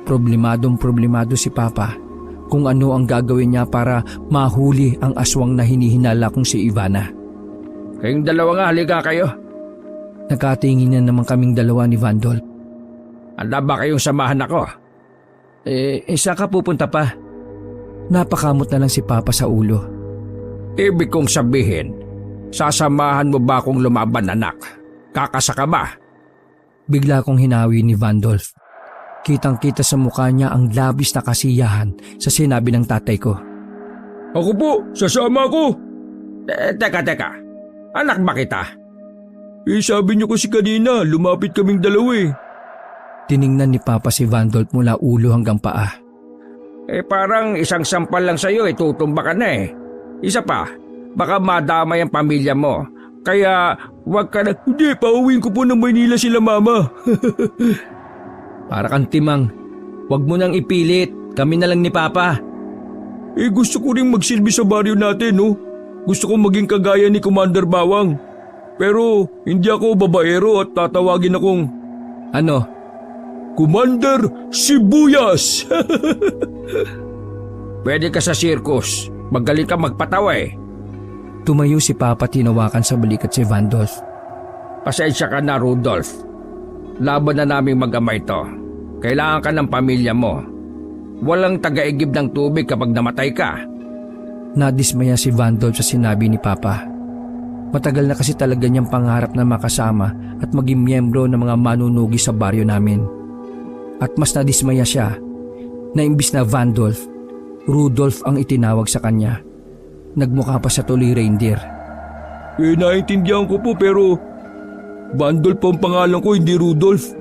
Problemado si Papa kung ano ang gagawin niya para mahuli ang aswang na hinihinala kong si Ivana.
Kayong dalawa nga, halika kayo.
Nakatingin na naman kaming dalawa ni Vandolph.
Handa ba kayong samahan ako?
Isa ka pupunta pa. Napakamot na lang si Papa sa ulo.
Ibig kong sabihin, sasamahan mo ba akong lumaban, anak? Kakasa ka ba?
Bigla kong hinawi ni Vandolph. Kitang-kita sa mukha niya ang labis na kasiyahan sa sinabi ng tatay ko.
Ako po, sasama ko. Teka. Anak ba kita? Sabi niyo kasi kanina, lumapit kaming dalawa eh.
Tiningnan ni Papa si Vandolph mula ulo hanggang paa.
Parang isang sampal lang sa'yo, tutumba ka na eh. Isa pa, baka madamay ang pamilya mo. Kaya wag ka na, hindi, pauwiin ko po ng Maynila sila mama.
Para kang timang, wag mo nang ipilit, kami na lang ni Papa.
Gusto ko rin magsilbi sa baryo natin, no? Gusto ko maging kagaya ni Commander Bawang. Pero hindi ako babaero at tatawagin akong...
Ano?
Commander Sibuyas! Pwede ka sa circus, magaling ka magpatawa eh.
Tumayo si Papa at tinawakan sa balikat si Vandolph.
Pasensya ka na, Rudolph. Laban na naming mag-ama ito. Kailangan ka ng pamilya mo. Walang taga-igib ng tubig kapag namatay ka.
Nadismaya si Vandolph sa sinabi ni Papa. Matagal na kasi talaga niyang pangarap na makasama at maging miyembro ng mga manunugi sa baryo namin. At mas nadismaya siya na imbis na Vandolph, Rudolph ang itinawag sa kanya. Nagmukha pa sa tuloy reindeer.
Naintindihan ko po pero Vandolph po ang pangalan ko, hindi Rudolph.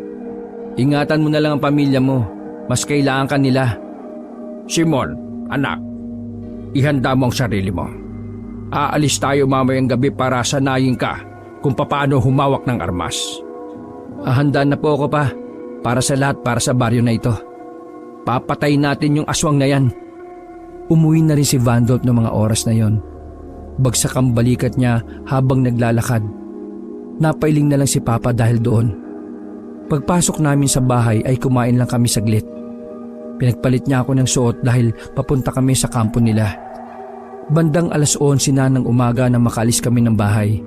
Ingatan mo na lang ang pamilya mo. Mas kailangan ka nila.
Simon, anak, ihanda mo ang sarili mo. Aalis tayo mamayang gabi para sanayin ka kung paano humawak ng armas.
Handa na po ako pa. Para sa lahat, para sa baryo na ito. Papatay natin yung aswang na yan. Umuwi na rin si Vandolph ng mga oras na yon. Bagsak ang balikat niya habang naglalakad. Napailing na lang si Papa dahil doon. Pagpasok namin sa bahay ay kumain lang kami saglit. Pinagpalit niya ako ng suot dahil papunta kami sa kampo nila. Bandang 11:11 na ng umaga na makaalis kami ng bahay.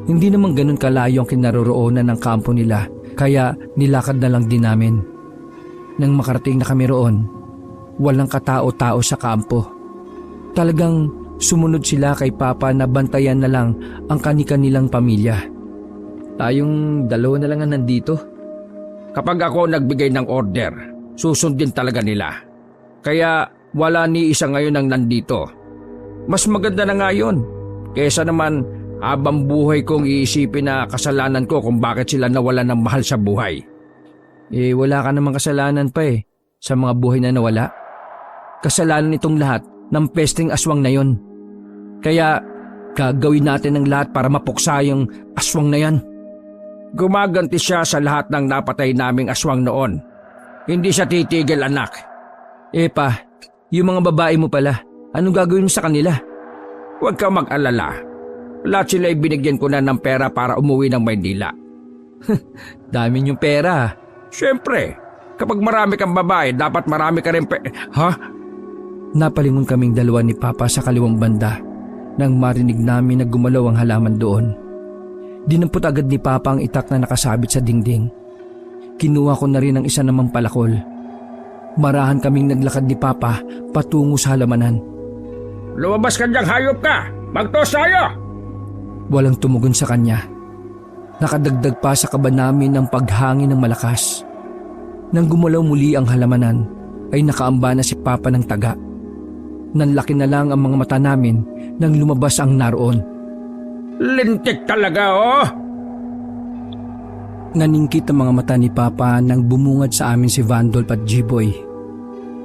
Hindi naman ganun kalayo ang kinaroroonan ng kampo nila kaya nilakad na lang din namin. Nang makarating na kami roon, walang katao-tao sa kampo. Talagang sumunod sila kay Papa na bantayan na lang ang kani-kanilang pamilya. Tayong dalawa na lang ang nandito.
Kapag ako nagbigay ng order, susundin talaga nila. Kaya wala ni isa ngayon ang nandito. Mas maganda na nga yun. Kesa naman habang buhay kong iisipin na kasalanan ko kung bakit sila nawalan ng mahal sa buhay.
Wala ka namang kasalanan pa sa mga buhay na nawala. Kasalanan itong lahat ng pesteng aswang na yon. Kaya gagawin natin ang lahat para mapuksa yung aswang na yan.
Gumaganti siya sa lahat ng napatay naming aswang noon. Hindi siya titigil, anak.
Pa, yung mga babae mo pala, anong gagawin mo sa kanila?
Huwag ka mag-alala. Lahat sila ibinigyan ko na ng pera para umuwi ng Maynila.
Dami niyong pera.
Siyempre, kapag marami kang babae, dapat marami ka rin Ha?
Napalingon kaming dalawa ni Papa sa kaliwang banda nang marinig namin na gumalaw ang halaman doon. Dinampot agad ni Papa ang itak na nakasabit sa dingding. Kinuha ko na rin ang isa namang palakol. Marahan kaming naglakad ni Papa patungo sa halamanan.
Lumabas ka diyang hayop ka! Magtos tayo!
Walang tumugon sa kanya. Nakadagdag pa sa kaba namin ng paghangin ng malakas. Nang gumalaw muli ang halamanan, ay nakaamba na si Papa ng taga. Nanlaki na lang ang mga mata namin nang lumabas ang naroon.
Lintik talaga, oh!
Naningkit ang mga mata ni Papa nang bumungad sa amin si Vandolph at G-Boy.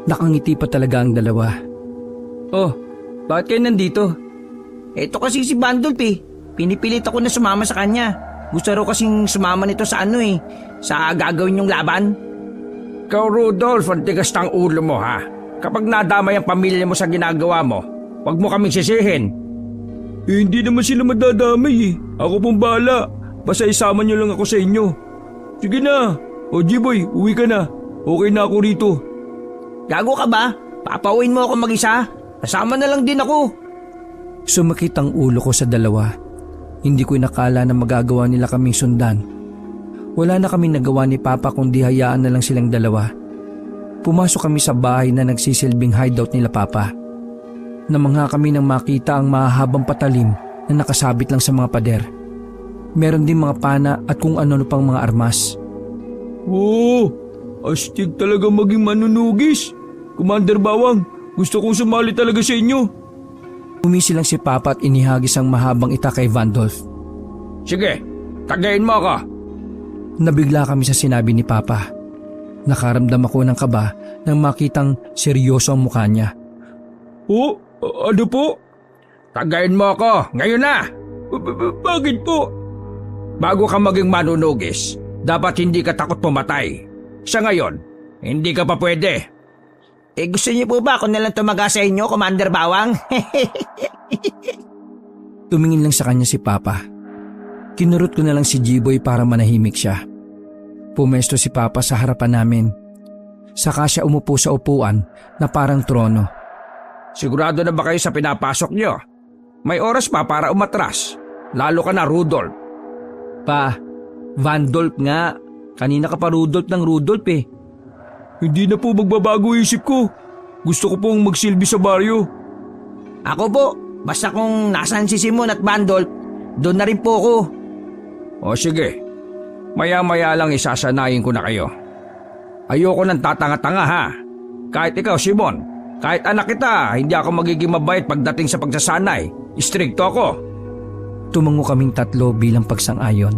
Nakangiti pa talaga ang dalawa. Oh, bakit kayo nandito?
Ito kasi si Vandolph Pinipilit ako na sumama sa kanya. Gusto raw kasing sumama nito sa sa gagawin yung laban.
Ikaw, Rudolph, ang tigas ng ulo mo, ha? Kapag nadamay ang pamilya mo sa ginagawa mo, huwag mo kaming sisihin.
Hindi naman sila madadamay. Ako pong bahala. Basta isama niyo lang ako sa inyo. Sige na. O G-Boy, uwi ka na. Okay na ako rito.
Gago ka ba? Papauwiin mo ako mag-isa? Kasama na lang din ako.
Sumakit ang ulo ko sa dalawa. Hindi ko inakala na magagawa nila kaming sundan. Wala na kaming nagawa ni Papa kundi hayaan na lang silang dalawa. Pumasok kami sa bahay na nagsisilbing hideout nila Papa. Namangha kami nang makita ang mahahabang patalim na nakasabit lang sa mga pader. Meron din mga pana at kung ano pang mga armas.
Oh, astig talaga maging manunugis. Commander Bawang, gusto kong sumali talaga sa inyo.
Umisi lang si Papa at inihagis ang mahabang itak kay Vandolph.
Sige, tagayin mo ako.
Nabigla kami sa sinabi ni Papa. Nakaramdam ako ng kaba nang makitang seryoso ang mukha niya.
Oh, ano po?
Tagayin mo ako, ngayon na!
Bakit po?
Bago ka maging manunugis, dapat hindi ka takot pumatay. Sa ngayon, hindi ka pa pwede.
Gusto niyo po ba ako nalang tumaga sa inyo, Commander Bawang?
Tumingin lang sa kanya si Papa. Kinurot ko na lang si G-Boy para manahimik siya. Pumesto si Papa sa harapan namin. Saka siya umupo sa upuan na parang trono.
sigurado na ba kayo sa pinapasok nyo? May oras pa para umatras. Lalo ka na, Rudolph.
Pa, Vandolph nga. Kanina ka pa Rudolph ng Rudolph eh.
Hindi na po magbabago isip ko. Gusto ko pong magsilbi sa baryo.
Ako po, basta kung nasaan si Simon at Bandolph, doon na rin po ako.
O sige, maya-maya lang isasanayin ko na kayo. Ayoko nang tatanga-tanga ha. Kahit ikaw, Simon, kahit anak kita, hindi ako magiging mabait pagdating sa pagsasanay. Istrikto ako.
Tumango kaming tatlo bilang pagsang-ayon.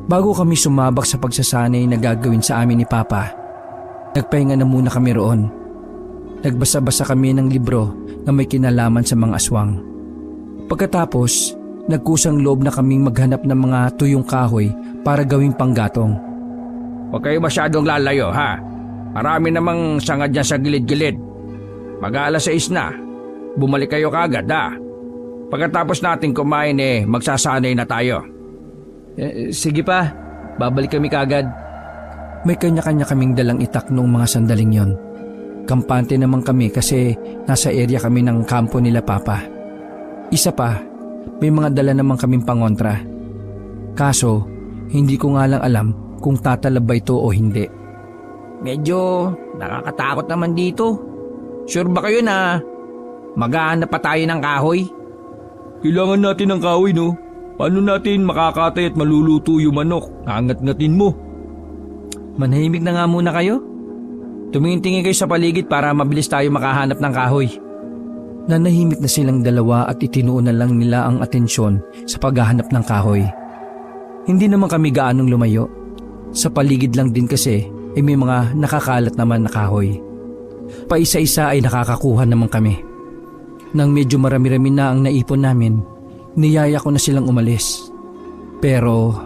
Bago kami sumabak sa pagsasanay na gagawin sa amin ni Papa, nagpahinga na muna kami roon. Nagbasa-basa kami ng libro na may kinalaman sa mga aswang. Pagkatapos, nagkusang loob na kaming maghanap ng mga tuyong kahoy para gawing panggatong.
Huwag kayo masyadong lalayo ha. Marami namang sangad dyan sa gilid-gilid. Mag-aalas 6 na. Bumalik kayo kagad ha. Pagkatapos natin kumain magsasanay na tayo.
Sige pa, babalik kami kagad. May kanya-kanya kaming dalang itak noong mga sandaling yon. Kampante naman kami kasi nasa area kami ng kampo nila Papa. Isa pa, may mga dala naman kaming pangontra. Kaso, hindi ko nga lang alam kung tatalab ba ito o hindi.
Medyo nakakatakot naman dito. Sure ba kayo na maghahanap pa tayo ng kahoy?
Kailangan natin ng kahoy, no? Paano natin makakatay at maluluto yung manok? Angat-ngatin mo.
Manahimik na nga muna kayo. Tumingin-tingin kayo sa paligid para mabilis tayo makahanap ng kahoy. Nanahimik na silang dalawa at itinuon na lang nila ang atensyon sa paghahanap ng kahoy. Hindi naman kami gaanong lumayo. Sa paligid lang din kasi ay may mga nakakalat naman na kahoy. Paisa-isa ay nakakakuha naman kami. Nang medyo marami-rami na ang naipon namin, niyaya ko na silang umalis. Pero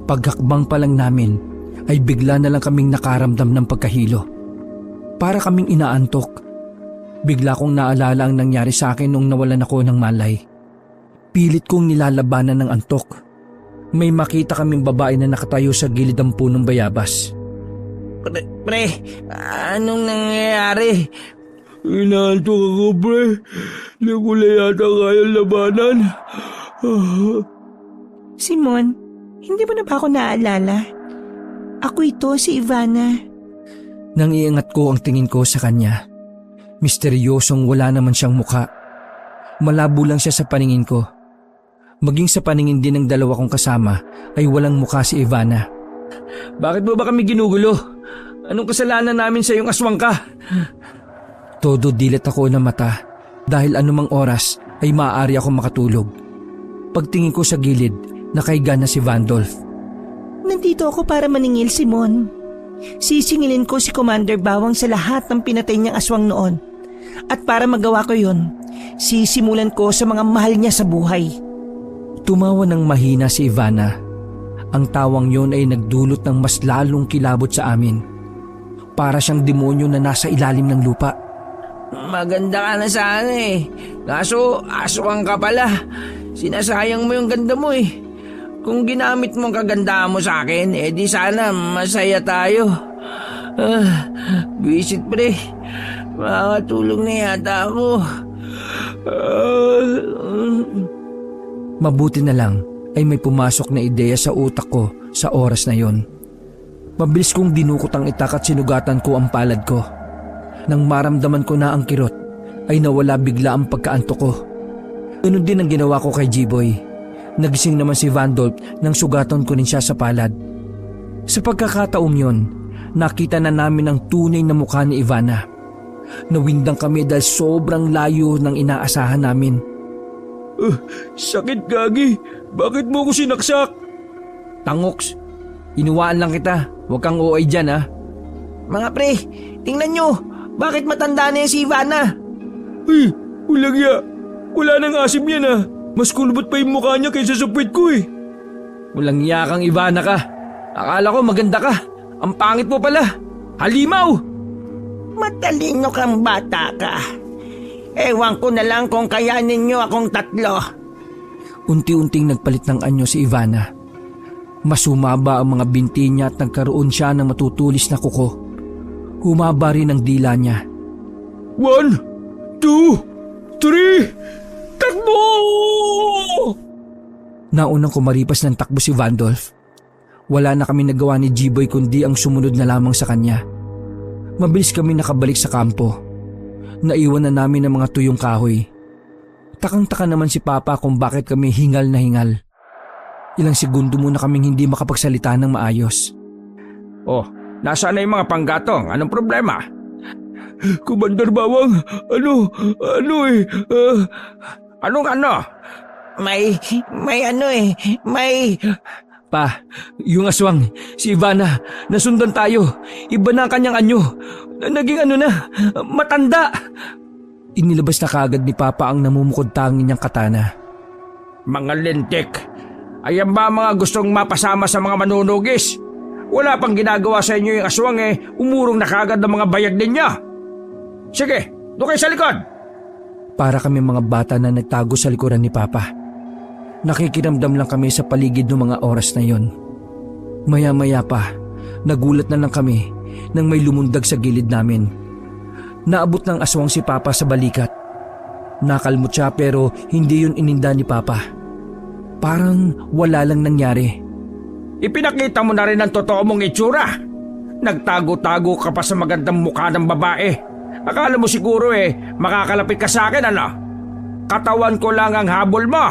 paghakbang pa lang namin ay bigla na lang kaming nakaramdam ng pagkahilo. Para kaming inaantok. Bigla kong naalala ang nangyari sa akin nung nawalan ako ng malay. Pilit kong nilalabanan ng antok. May makita kaming babae na nakatayo sa gilid ng punong bayabas.
Pre, anong nangyayari?
Inaantok ako, pre. Hindi ko na yata kaya labanan.
Simon, hindi mo na ba ako naaalala? Ako ito, si Ivana.
Nang iangat ko ang tingin ko sa kanya, misteryosong wala naman siyang mukha. Malabo lang siya sa paningin ko. Maging sa paningin din ng dalawa kong kasama ay walang mukha si Ivana.
Bakit mo ba kami ginugulo? Anong kasalanan namin sa iyong aswang ka?
Todo dilat ako ng mata dahil anumang oras ay maaari ako makatulog. Pagtingin ko sa gilid, nakahiga na si Vandolph.
Nandito ako para maningil, Simon. Sisingilin ko si Commander Bawang sa lahat ng pinatay niyang aswang noon. At para magawa ko yun, sisimulan ko sa mga mahal niya sa buhay.
Tumawa ng mahina si Ivana. Ang tawang yon ay nagdulot ng mas lalong kilabot sa amin. Para siyang demonyo na nasa ilalim ng lupa.
Maganda ka na sana eh. Kaso aswang ka pala. Sinasayang mo yung ganda mo eh. Kung ginamit mo ang kagandahan mo sa akin, di sana masaya tayo. Visit pre. Makakatulog na yata ako.
Mabuti na lang ay may pumasok na ideya sa utak ko sa oras na yon. Mabilis kong dinukot ang itak at sinugatan ko ang palad ko. Nang maramdaman ko na ang kirot, ay nawala bigla ang pagkaantok ko. Ganun din ang ginawa ko kay G-Boy. Nagising naman si Vandolph nang sugatan ko rin siya sa palad. Sa pagkakataong yon, nakita na namin ang tunay na mukha ni Ivana. Nawindang kami dahil sobrang layo ng inaasahan namin.
Sakit, Gagi. Bakit mo ko sinaksak?
Tangoks, inuwaan lang kita. Huwag kang OA dyan ha.
Mga pre, tingnan nyo. Bakit matanda na yan si Ivana?
Ay, ulagya. Wala nang asim yan ah. Mas kulubot pa yung mukha niya kaysa sa puwet ko eh.
Walang iyakang Ivana ka. Akala ko maganda ka. Ang pangit mo pala. Halimaw!
Matalino kang bata ka. Ewan ko na lang kung kayanin nyo akong tatlo.
Unti-unting nagpalit ng anyo si Ivana. Mas humaba ang mga binti niya at nagkaroon siya ng matutulis na kuko. Humaba rin ang dila niya.
Juan, 2, 3, takbo!
Naunang kumaripas ng takbo si Vandolph. Wala na kami nagawa ni G-Boy kundi ang sumunod na lamang sa kanya. Mabilis kami nakabalik sa kampo. Naiwan na namin ang mga tuyong kahoy. Takang-taka naman si Papa kung bakit kami hingal na hingal. Ilang segundo muna kaming hindi makapagsalita ng maayos.
Oh, nasaan na yung mga panggatong? Anong problema?
Commander Bawang,
Anong ano?
May...
Pa, yung aswang, si Ivana, nasundan tayo. Iba na ang kanyang anyo. Naging matanda. Inilabas na kaagad ni Papa ang namumukod tangi niyang katana.
Mga lintik. Ayan ba mga gustong mapasama sa mga manunugis? Wala pang ginagawa sa inyo yung aswang umurong na kaagad ng mga bayag ninyo. Sige, doon kayo sa likod.
Para kami mga bata na nagtago sa likuran ni Papa. Nakikiramdam lang kami sa paligid ng mga oras na yon. Maya-maya pa, nagulat na lang kami nang may lumundag sa gilid namin. Naabot ng aswang si Papa sa balikat. Nakalmot siya pero hindi yun ininda ni Papa. Parang wala lang nangyari.
Ipinakita mo na rin ang totoo mong itsura. Nagtago-tago ka pa sa magandang mukha ng babae. Akala mo siguro makakalapit ka sa akin ano? Katawan ko lang ang habol mo.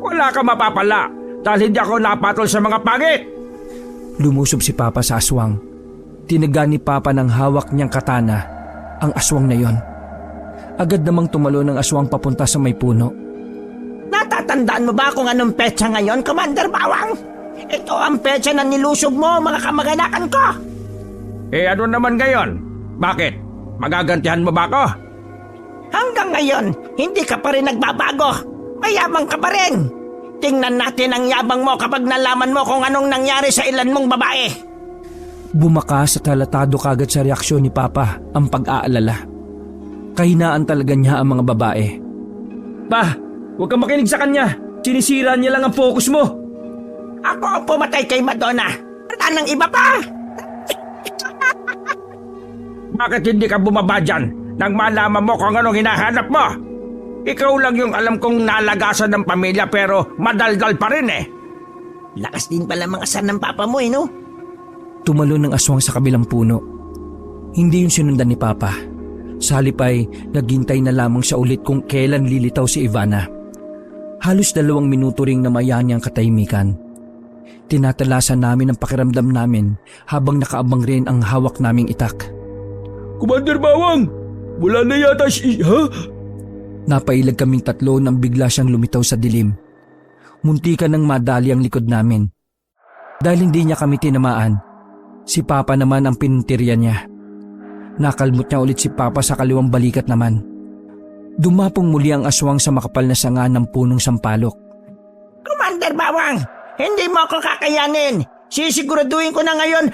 Wala ka mapapala dahil hindi ako napatol sa mga pangit.
Lumusob si Papa sa aswang. Tinaga ni Papa ng hawak niyang katana ang aswang na yon. Agad namang tumalo ng aswang papunta sa may puno.
Natatandaan mo ba kung anong petsa ngayon, Commander Bawang? Ito ang petsa na nilusob mo, mga kamag-anakan ko.
Ano naman ngayon? Bakit? Magagantihan mo ba ako?
Hanggang ngayon, hindi ka pa rin nagbabago. Mayabang ka pa rin. Tingnan natin ang yabang mo kapag nalaman mo kung anong nangyari sa ilan mong babae.
Bumakas at halatado kagad sa reaksyon ni Papa ang pag-aalala. Kahinaan talaga niya ang mga babae.
Pa, huwag kang makinig sa kanya. Sinisira niya lang ang focus mo.
Ako ang pumatay kay Madonna. Wala nang iba pa.
Bakit hindi ka bumaba dyan nang malaman mo kung anong hinahanap mo? Ikaw lang yung alam kong nalagasan ng pamilya pero madaldal pa rin
Lakas din pala mga san ng papa mo no?
Tumalo ng aswang sa kabilang puno. Hindi yun sinundan ni Papa. Sa halip ay naghintay na lamang siya ulit kung kailan lilitaw si Ivana. Halos 2 minuto ring namayaan niyang katahimikan. Tinatalasan namin ang pakiramdam namin habang nakaabang rin ang hawak naming itak.
Commander Bawang, wala na yata
Napailag kaming 3 nang bigla siyang lumitaw sa dilim. Muntikan nang madali ang likod namin. Dahil hindi niya kami tinamaan, si Papa naman ang pinuntirya niya. Nakalmot niya ulit si Papa sa kaliwang balikat naman. Dumapong muli ang aswang sa makapal na sanga ng punong sampalok.
Commander Bawang, hindi mo ako kakayanin. Sisiguraduhin ko na ngayon.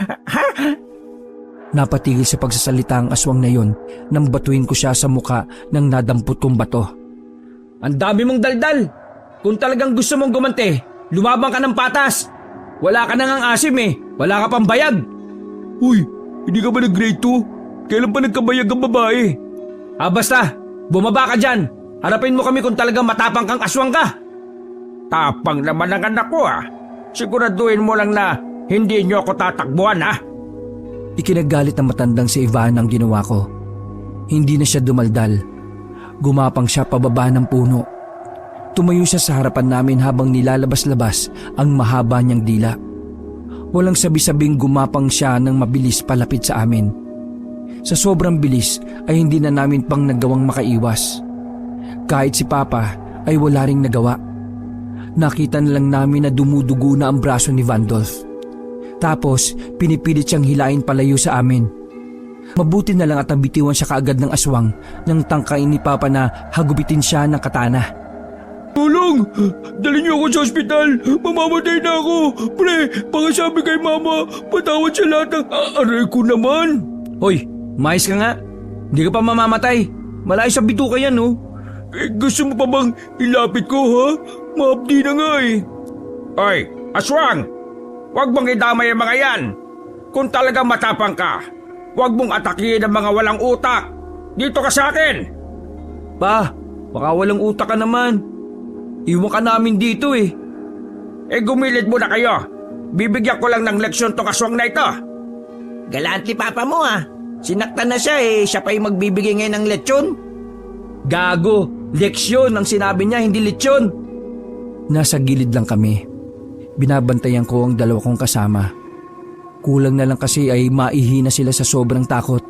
Napatigil sa pagsasalita ang aswang na yon nang batuin ko siya sa muka ng nadampot kong bato.
Ang dami mong daldal. Kung talagang gusto mong gumante, lumabang ka ng patas. Wala ka nang asim Wala ka pang bayag. Uy, hindi ka ba nag-grade 2? Kailan pa nagkabayag ang babae? Basta, bumaba ka dyan. Harapin mo kami kung talagang matapang kang aswang ka.
Tapang naman ang anak ko Siguraduhin mo lang na hindi niyo ako tatakbuhan
Ikinagalit ng matandang si Ivana ang ginawa ko. Hindi na siya dumaldal. Gumapang siya pababa ng puno. Tumayo siya sa harapan namin habang nilalabas-labas ang mahaba niyang dila. Walang sabi-sabing gumapang siya ng mabilis palapit sa amin. Sa sobrang bilis ay hindi na namin pang nagawang makaiwas. Kahit si Papa ay wala ring nagawa. Nakita na lang namin na dumudugo na ang braso ni Vandolph. Tapos pinipilit siyang hilain palayo sa amin. Mabuti na lang at nabitiwan siya kaagad ng aswang nang tangkain ni Papa na hagupitin siya ng katana.
Tulong! Dali niyo ako sa ospital! Mamamatay na ako! Pre, pangasabi kay Mama, patawad sa lahat ng aray ko naman!
Hoy, mais ka nga! Hindi ka pa mamamatay! Malayo sa bituka yan
gusto mo pa bang ilapit ko Maabdi na nga
Oy, aswang! Huwag mong idamay ang mga yan! Kung talagang matapang ka, huwag mong atakihin ang mga walang utak! Dito ka sa akin!
Pa, baka walang utak ka naman. Iwan ka namin dito eh.
Gumilit mo na kayo. Bibigyan ko lang ng leksyon tong aswang na ito.
Galante papa mo ah. Sinaktan na siya siya pa yung magbibigay ngayon ng lechon.
Gago, leksyon ang sinabi niya, hindi lechon.
Nasa gilid lang kami. Binabantayan ko ang dalawa kong kasama. Kulang na lang kasi ay maihina sila sa sobrang takot.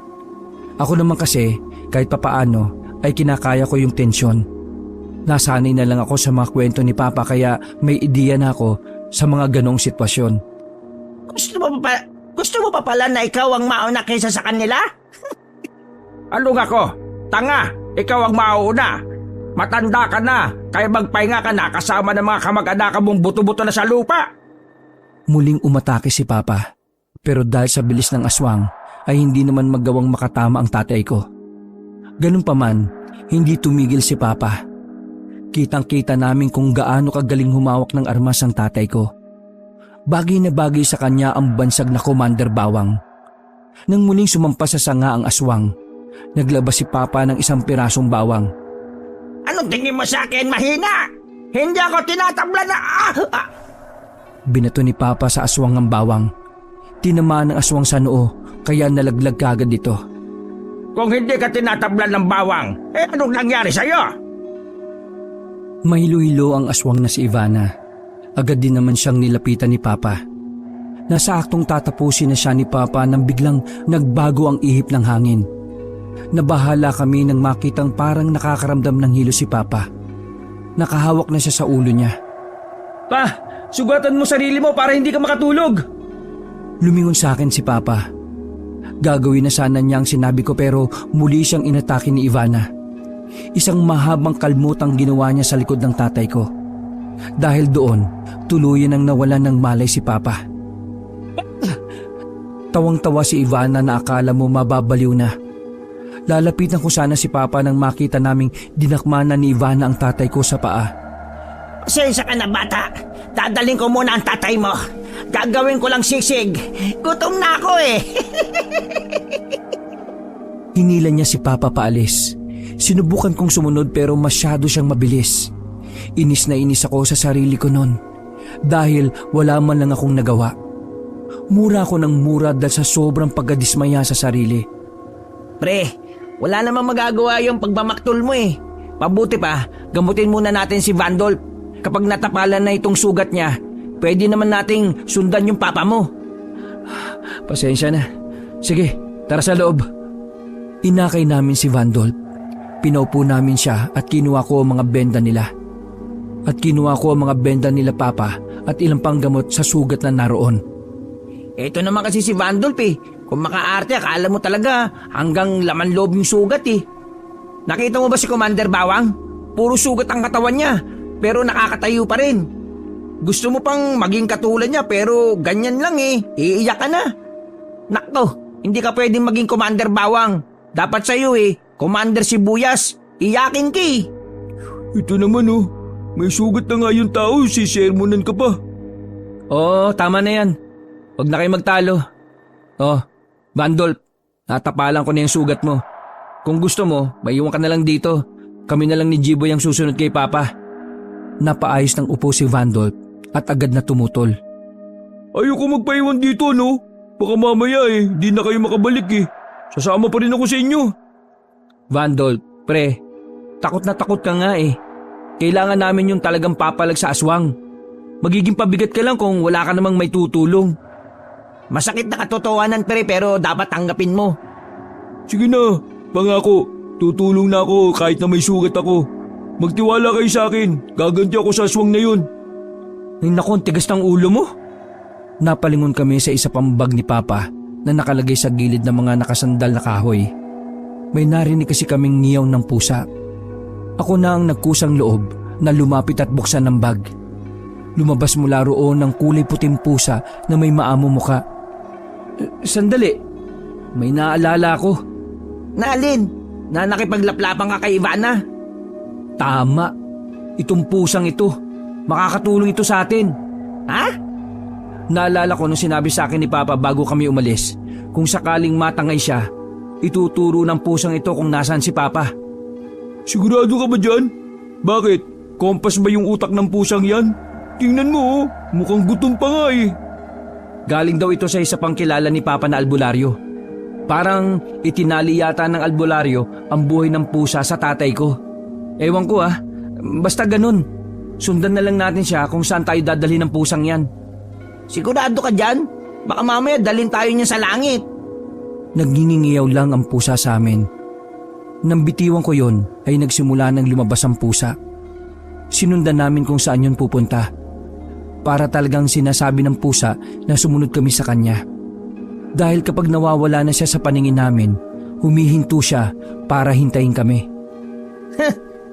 Ako naman kasi, kahit papaano, ay kinakaya ko yung tensyon. Nasanay na lang ako sa mga kwento ni Papa kaya may ideya na ako sa mga ganong sitwasyon.
Gusto mo pa pala na ikaw ang mauna kaysa sa kanila?
Ano nga ko? Tanga, ikaw ang mauna. Matanda ka na, kaya magpahinga ka na kasama ng mga kamag-anak mong buto-buto na sa lupa.
Muling umatake si Papa. Pero dahil sa bilis ng aswang, ay hindi naman magawang makatama ang tatay ko. Ganun pa man, hindi tumigil si Papa. Kitang-kita namin kung gaano kagaling humawak ng armas ang tatay ko. Bagay na bagay sa kanya ang bansag na Commander Bawang. Nang muling sumampas sa sanga ang aswang, naglabas si Papa ng isang pirasong bawang.
Anong tingin mo sa akin, mahina? Hindi ako tinatabla na...
Binato ni Papa sa aswang ang bawang. Tinamaan ng aswang sa noo, kaya nalaglag kagad ito.
Kung hindi ka tinatablan ng bawang, anong nangyari sa'yo?
Mahilo-hilo ang aswang na si Ivana. Agad din naman siyang nilapitan ni Papa. Nasa aktong tatapusin na siya ni Papa nang biglang nagbago ang ihip ng hangin. Nabahala kami nang makitang parang nakakaramdam ng hilo si Papa. Nakahawak na siya sa ulo niya.
Pa, sugatan mo sarili mo para hindi ka makatulog.
Lumingon sa akin si Papa. Gagawin na sana niya ang sinabi ko pero muli siyang inatake ni Ivana. Isang mahabang kalmot ang ginawa niya sa likod ng tatay ko. Dahil doon, tuluyan ang nawalan ng malay si Papa. Tawang-tawa si Ivana na akala mo mababaliw na. Lalapitan ko sana si Papa nang makita naming dinakma na ni Ivana ang tatay ko sa paa.
Pasensya ka na bata. Dadaling ko muna ang tatay mo. Gagawin ko lang sisig. Gutom na ako
Hinila niya si Papa paalis. Sinubukan kong sumunod pero masyado siyang mabilis. Inis na inis ako sa sarili ko noon. Dahil wala man lang akong nagawa. Mura ako ng mura dahil sa sobrang pagkadismaya sa sarili.
Pre, wala namang magagawa yung pagmamaktol mo Mabuti pa, gamutin muna natin si Vandolph. Kapag natapalan na itong sugat niya, pwede naman nating sundan yung papa mo.
Pasensya na. Sige, tara sa loob. Inakay namin si Vandolph. Pinaupo namin siya at kinuha ko ang mga benda nila. At kinuha ko ang mga benda nila Papa at ilang pang gamot sa sugat na naroon.
Ito naman kasi si Vandolph Kung makaarte, akala mo talaga hanggang laman loob yung sugat Nakita mo ba si Commander Bawang? Puro sugat ang katawan niya, pero nakakatayo pa rin. Gusto mo pang maging katulad niya pero ganyan lang iiyak ka na. Nakto, hindi ka pwedeng maging Commander Bawang. Dapat sa'yo Commander Sibuyas, iyakin ka
Ito naman may sugat na nga yung tao, sisermonan ka pa. Oo, tama na yan. Huwag na kayo magtalo. Vandolph, natapalan ko na yung sugat mo. Kung gusto mo, maiwan ka na lang dito. Kami na lang ni Jiboy ang susunod kay Papa. Napaayos ng upo si Vandolph at agad na tumutol.
Ayoko magpaiwan dito, no? Baka mamaya di na kayo makabalik Sasama pa rin ako sa inyo.
Vandolph, pre, takot na takot ka nga Kailangan namin yung talagang papalag sa aswang. Magiging pabigat ka lang kung wala ka namang may tutulong.
Masakit na katotohanan pero dapat tanggapin mo.
Sige na, pangako. Tutulong na ako kahit na may sugat ako. Magtiwala kayo sa akin. Gaganti ako sa aswang na yun.
Ay naku, tigas ng ulo mo.
Napalingon kami sa isa pang bag ni Papa na nakalagay sa gilid ng mga nakasandal na kahoy. May narinig kasi kaming ngiyaw ng pusa. Ako na ang nagkusang loob na lumapit at buksan ng bag. Lumabas mula roon ng kulay puting pusa na may maamo muka.
Sandali, may naalala ako.
Naalin, na nakipaglaplapan ka kay Ivana.
Tama, itong pusang ito, makakatulong ito sa atin.
Ha?
Naalala ko nung sinabi sa akin ni Papa bago kami umalis, kung sakaling matangay siya, ituturo ng pusang ito kung nasaan si Papa. Sigurado ka ba dyan? Bakit? Kompas ba yung utak ng pusang yan? Tingnan mo mukhang gutom pa nga eh. Galing daw ito sa isa pang kilala ni Papa na albularyo. Parang itinali yata ng albularyo ang buhay ng pusa sa tatay ko. Ewan ko basta ganun. Sundan na lang natin siya kung saan tayo dadalhin ng pusang yan.
Sigurado ka dyan? Baka mamaya dalhin tayo niya sa langit.
Nagningingiyaw lang ang pusa sa amin. Nang bitiwan ko yon ay nagsimula ng lumabas ang pusa. Sinundan namin kung saan yun pupunta. Para talagang sinasabi ng pusa na sumunod kami sa kanya. Dahil kapag nawawala na siya sa paningin namin, humihinto siya para hintayin kami.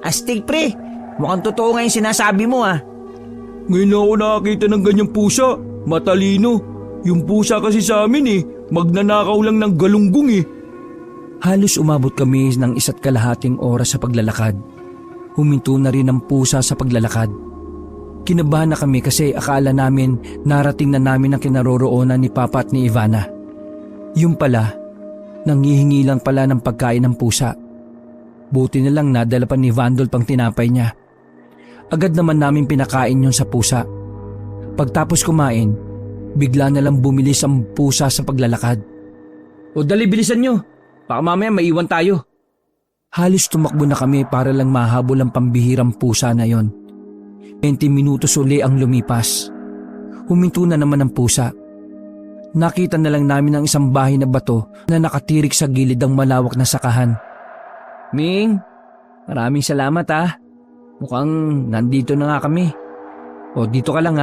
Astig pre, mukhang totoo nga yung sinasabi mo
Ngayon na ako nakakita ng ganyang pusa. Matalino. Yung pusa kasi sa amin magnanakaw lang ng galunggong
Halos umabot kami ng 1.5 oras sa paglalakad. Huminto na rin ang pusa sa paglalakad. Kinabahan na kami kasi akala namin narating na namin ang kinaroroonan ni Papa at ni Ivana. Yung pala, nanghihingi lang pala ng pagkain ng pusa. Buti na lang nadala pa ni Vandal pang tinapay niya. Agad naman namin pinakain yun sa pusa. Pagtapos kumain, bigla na lang bumilis ang pusa sa paglalakad.
O dali, bilisan nyo. Baka mamaya maiwan tayo.
Halos tumakbo na kami para lang mahabol ang pambihirang pusa na yon. 20 minutos uli ang lumipas. Huminto na naman ang pusa. Nakita na lang namin ang isang bahay na bato na nakatirik sa gilid ng malawak na sakahan.
Ming, maraming salamat Mukhang nandito na nga kami. O dito ka lang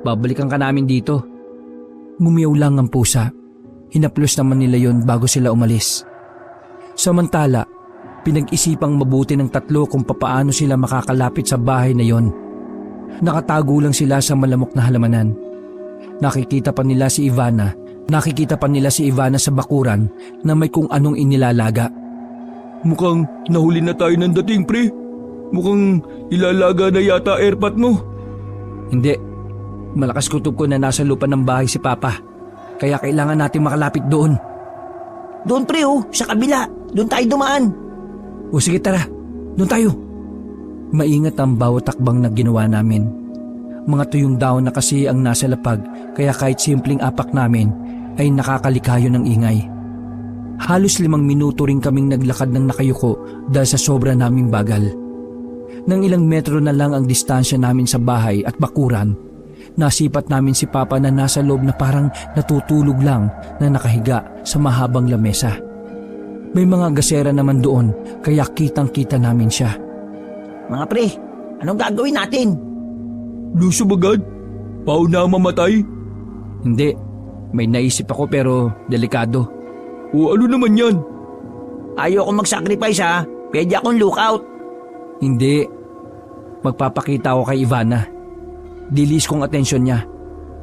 babalikan ka namin dito.
Mumiyaw lang ang pusa. Hinaplos naman nila yon bago sila umalis. Samantala, pinag-isipang mabuti ng tatlo kung papaano sila makakalapit sa bahay na yon. Nakatago lang sila sa malamok na halamanan. Nakikita pa nila si Ivana sa bakuran na may kung anong inilalaga.
Mukhang nahuli na tayo ng dating, pre. Mukhang ilalaga na yata airpot mo.
Hindi. Malakas kutob ko na nasa lupa ng bahay si Papa. Kaya kailangan natin makalapit doon.
Doon pre sa kabila. Doon tayo dumaan.
O sige tara, doon tayo. Maingat ang bawat takbang na ginawa namin. Mga tuyong daon na kasi ang nasa lapag kaya kahit simpleng apak namin ay nakakalikhayo ng ingay. Halos 5 minuto rin kaming naglakad ng nakayuko dahil sa sobra naming bagal. Nang ilang metro na lang ang distansya namin sa bahay at bakuran, nasipat namin si Papa na nasa loob na parang natutulog lang na nakahiga sa mahabang lamesa. May mga gasera naman doon kaya kitang-kita namin siya.
Mga pre, anong gagawin natin?
Lusob agad? Pao na mamatay?
Hindi, may naisip ako pero delikado.
O ano naman yan?
Ayoko mag-sacrifice Pwede akong lookout.
Hindi. Magpapakita ako kay Ivana. Dilis kong atensyon niya.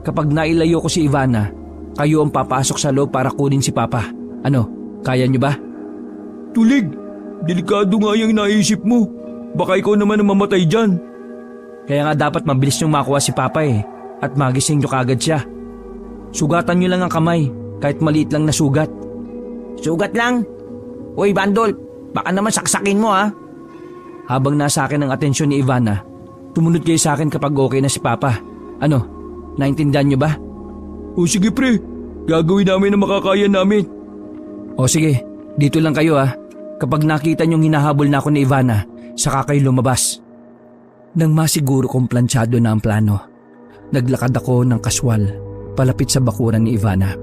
Kapag nailayo ko si Ivana, kayo ang papasok sa loob para kunin si Papa. Ano, kaya niyo ba?
Tulig, delikado nga yung naisip mo. Baka ikaw naman ang mamatay dyan.
Kaya nga dapat mabilis niyong makuha si Papa at magising niyo kagad siya. Sugatan niyo lang ang kamay, kahit maliit lang na sugat.
Sugat lang? Uy Bandol, baka naman saksakin mo
Habang nasa akin ang atensyon ni Ivana, tumunod kayo sa akin kapag okay na si Papa. Ano, naintindihan niyo ba?
O sige pre, gagawin namin ang makakaya namin.
O sige, dito lang kayo Kapag nakita niyong hinahabol na ako ni Ivana, saka kayo lumabas. Nang masiguro kong planchado na ang plano, naglakad ako ng kaswal palapit sa bakuran ni Ivana.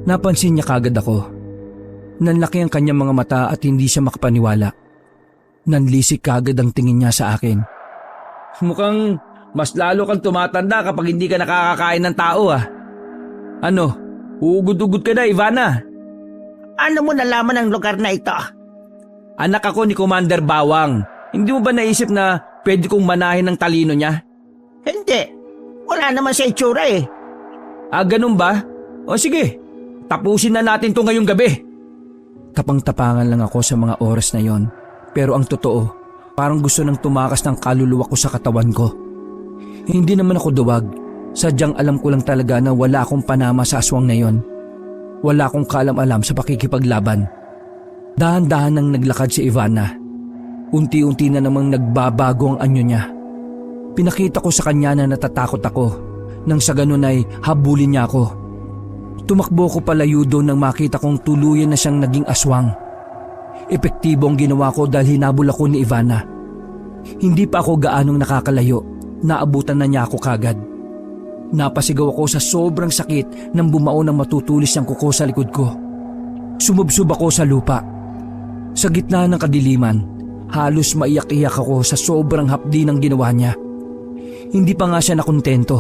Napansin niya kagad ako. Nanlaki ang kanyang mga mata at hindi siya makapaniwala. Nanlisik kagad ang tingin niya sa akin.
Mukhang mas lalo kang tumatanda kapag hindi ka nakakakain ng tao Ano, uugod-ugod ka na Ivana?
Ano mo nalaman ang lugar na ito?
Anak ako ni Commander Bawang. Hindi mo ba naisip na pwede kong manahin ng talino niya?
Hindi. Wala naman sa itsura
Ganun ba? O sige, tapusin na natin to ngayong gabi.
Tapang-tapangan lang ako sa mga oras na yon. Pero ang totoo, parang gusto nang tumakas ng kaluluwa ko sa katawan ko. Hindi naman ako duwag. Sadyang alam ko lang talaga na wala akong panama sa aswang na yon. Wala akong kaalam-alam sa pakikipaglaban. Dahan-dahan nang naglakad si Ivana. Unti-unti na namang nagbabago ang anyo niya. Pinakita ko sa kanya na natatakot ako nang sa ganun ay habulin niya ako. Tumakbo ko palayo doon nang makita kong tuluyan na siyang naging aswang. Epektibo ang ginawa ko dahil hinabol ako ni Ivana. Hindi pa ako gaanong nakakalayo, naabutan na niya ako kagad. Napasigaw ako sa sobrang sakit nang bumao ng matutulis ang kuko sa likod ko. Sumubsob ako sa lupa. Sa gitna ng kadiliman, halos maiyak-iyak ako sa sobrang hapdi ng ginawa niya. Hindi pa nga siya nakontento.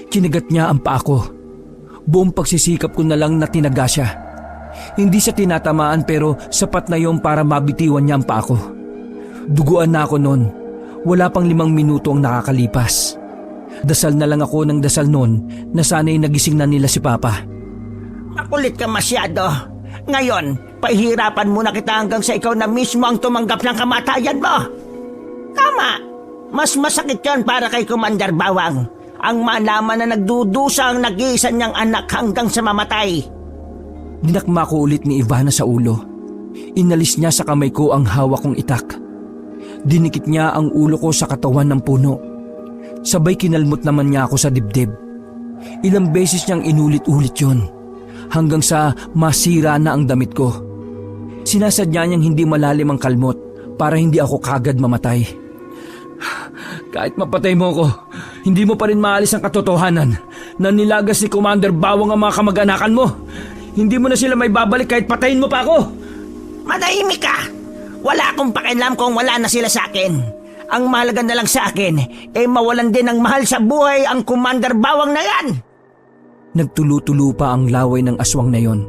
Kinagat niya ang paa ko. Buong pagsisikap ko na lang na tinaga siya. Hindi siya tinatamaan pero sapat na yon para mabitiwan niya ang paa ko. Duguan na ako noon. Wala pang 5 minuto ang nakakalipas. Dasal na lang ako ng dasal noon na sana'y nagising na nila si Papa.
Makulit ka masyado. Ngayon, pahihirapan muna kita hanggang sa ikaw na mismo ang tumanggap ng kamatayan mo. Tama. Mas masakit yon para kay Commander Bawang. Ang malaman na nagdudusa ang nag-iisa niyang anak hanggang sa mamatay.
Dinakma ko ulit ni Ivana sa ulo. Inalis niya sa kamay ko ang hawak kong itak. Dinikit niya ang ulo ko sa katawan ng puno. Sabay kinalmot naman niya ako sa dibdib. Ilang beses niyang inulit-ulit yon hanggang sa masira na ang damit ko. Sinasadya niyang hindi malalim ang kalmot para hindi ako kagad mamatay. Kahit mapatay mo ko, hindi mo pa rin maalis ang katotohanan na nilagas ni Commander Bawang ang mga kamag-anakan mo. Hindi mo na sila may babalik kahit patayin mo pa ako.
Manahimik ka! Wala akong pakialam kung wala na sila sa akin. Ang mahalaga na lang sa akin, mawalan din ng mahal sa buhay ang Commander Bawang na yan!
Nagtulo-tulo pa ang laway ng aswang na yon.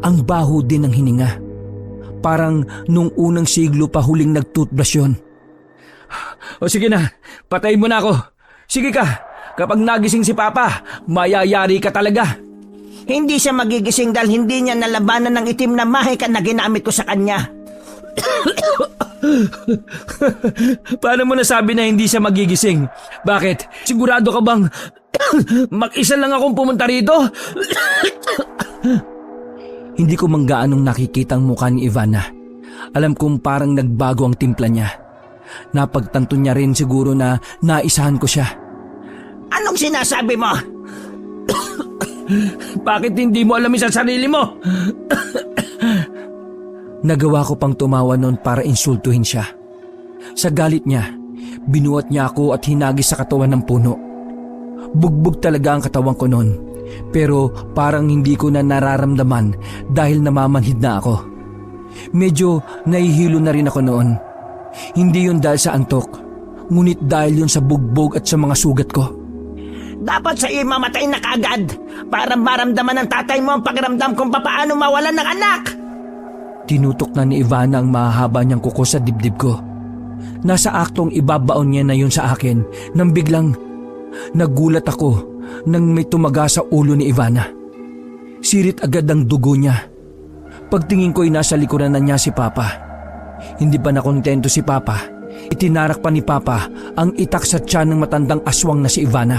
Ang baho din ng hininga. Parang nung unang siglo pa huling nag-toothbrush yun. O sige na, patayin mo na ako. Sige ka, kapag nagising si Papa, mayayari ka talaga.
Hindi siya magigising dahil hindi niya nalabanan ng itim na mahika na ginamit ko sa kanya.
Paano mo nasabi na hindi siya magigising? Bakit? Sigurado ka bang mag-isa lang akong pumunta rito?
Hindi ko man gaanong nakikita ang mukha ni Ivana. Alam kong parang nagbago ang timpla niya. Napagtanto niya rin siguro na naisahan ko siya.
Anong sinasabi mo?
Bakit hindi mo alamin sa sarili mo?
Nagawa ko pang tumawa noon para insultuhin siya. Sa galit niya, binuhat niya ako at hinagis sa katawan ng puno. Bugbog talaga ang katawan ko noon, pero parang hindi ko na nararamdaman dahil namamanhid na ako. Medyo nahihilo na rin ako noon. Hindi yun dahil sa antok, ngunit dahil yun sa bugbog at sa mga sugat ko.
Dapat sa iyo mamatay na kaagad para maramdaman ng tatay mo ang pakiramdam kung paano mawalan ng anak.
Tinutok na ni Ivana ang mahahaba niyang kuko sa dibdib ko. Nasa aktong ibabaon niya na yun sa akin nang biglang nagulat ako nang may tumaga sa ulo ni Ivana. Sirit agad ang dugo niya. Pagtingin ko'y nasa likuran na niya si Papa. Hindi pa nakontento si Papa. Itinarak pa ni Papa ang itak sa tiyan ng matandang aswang na si Ivana.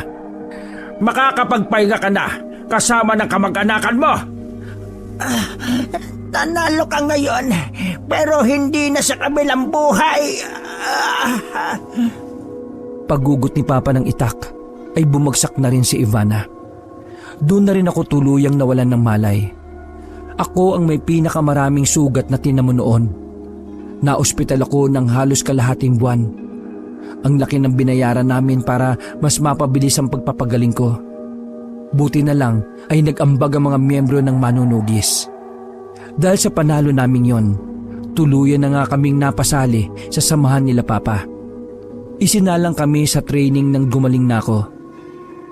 Makakapagpahinga ka na kasama ng kamag-anakan mo.
Nanalo ka ngayon, pero hindi na sa kabilang buhay.
Paggugot ni Papa ng itak ay bumagsak na rin si Ivana. Doon na rin ako tuluyang nawalan ng malay. Ako ang may pinakamaraming sugat na tinamo noon. Naospital ako ng halos kalahating buwan. Ang laki ng binayaran namin para mas mapabilis ang pagpapagaling ko. Buti na lang ay nag-ambag ang mga miyembro ng manunugis. Dahil sa panalo namin yon, tuluyan na nga kaming napasali sa samahan nila Papa. Isinalang kami sa training nang gumaling na ako.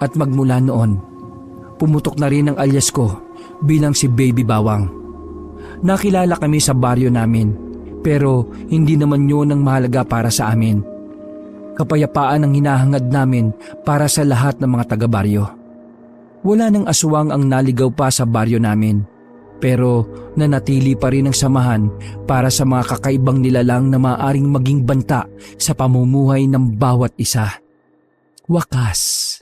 At magmula noon, pumutok na rin ang alias ko bilang si Baby Bawang. Nakilala kami sa baryo namin, pero hindi naman yun ang mahalaga para sa amin. Kapayapaan ang hinahangad namin para sa lahat ng mga taga-baryo. Wala nang aswang ang naligaw pa sa baryo namin, pero nanatili pa rin ang samahan para sa mga kakaibang nilalang na maaaring maging banta sa pamumuhay ng bawat isa. Wakas.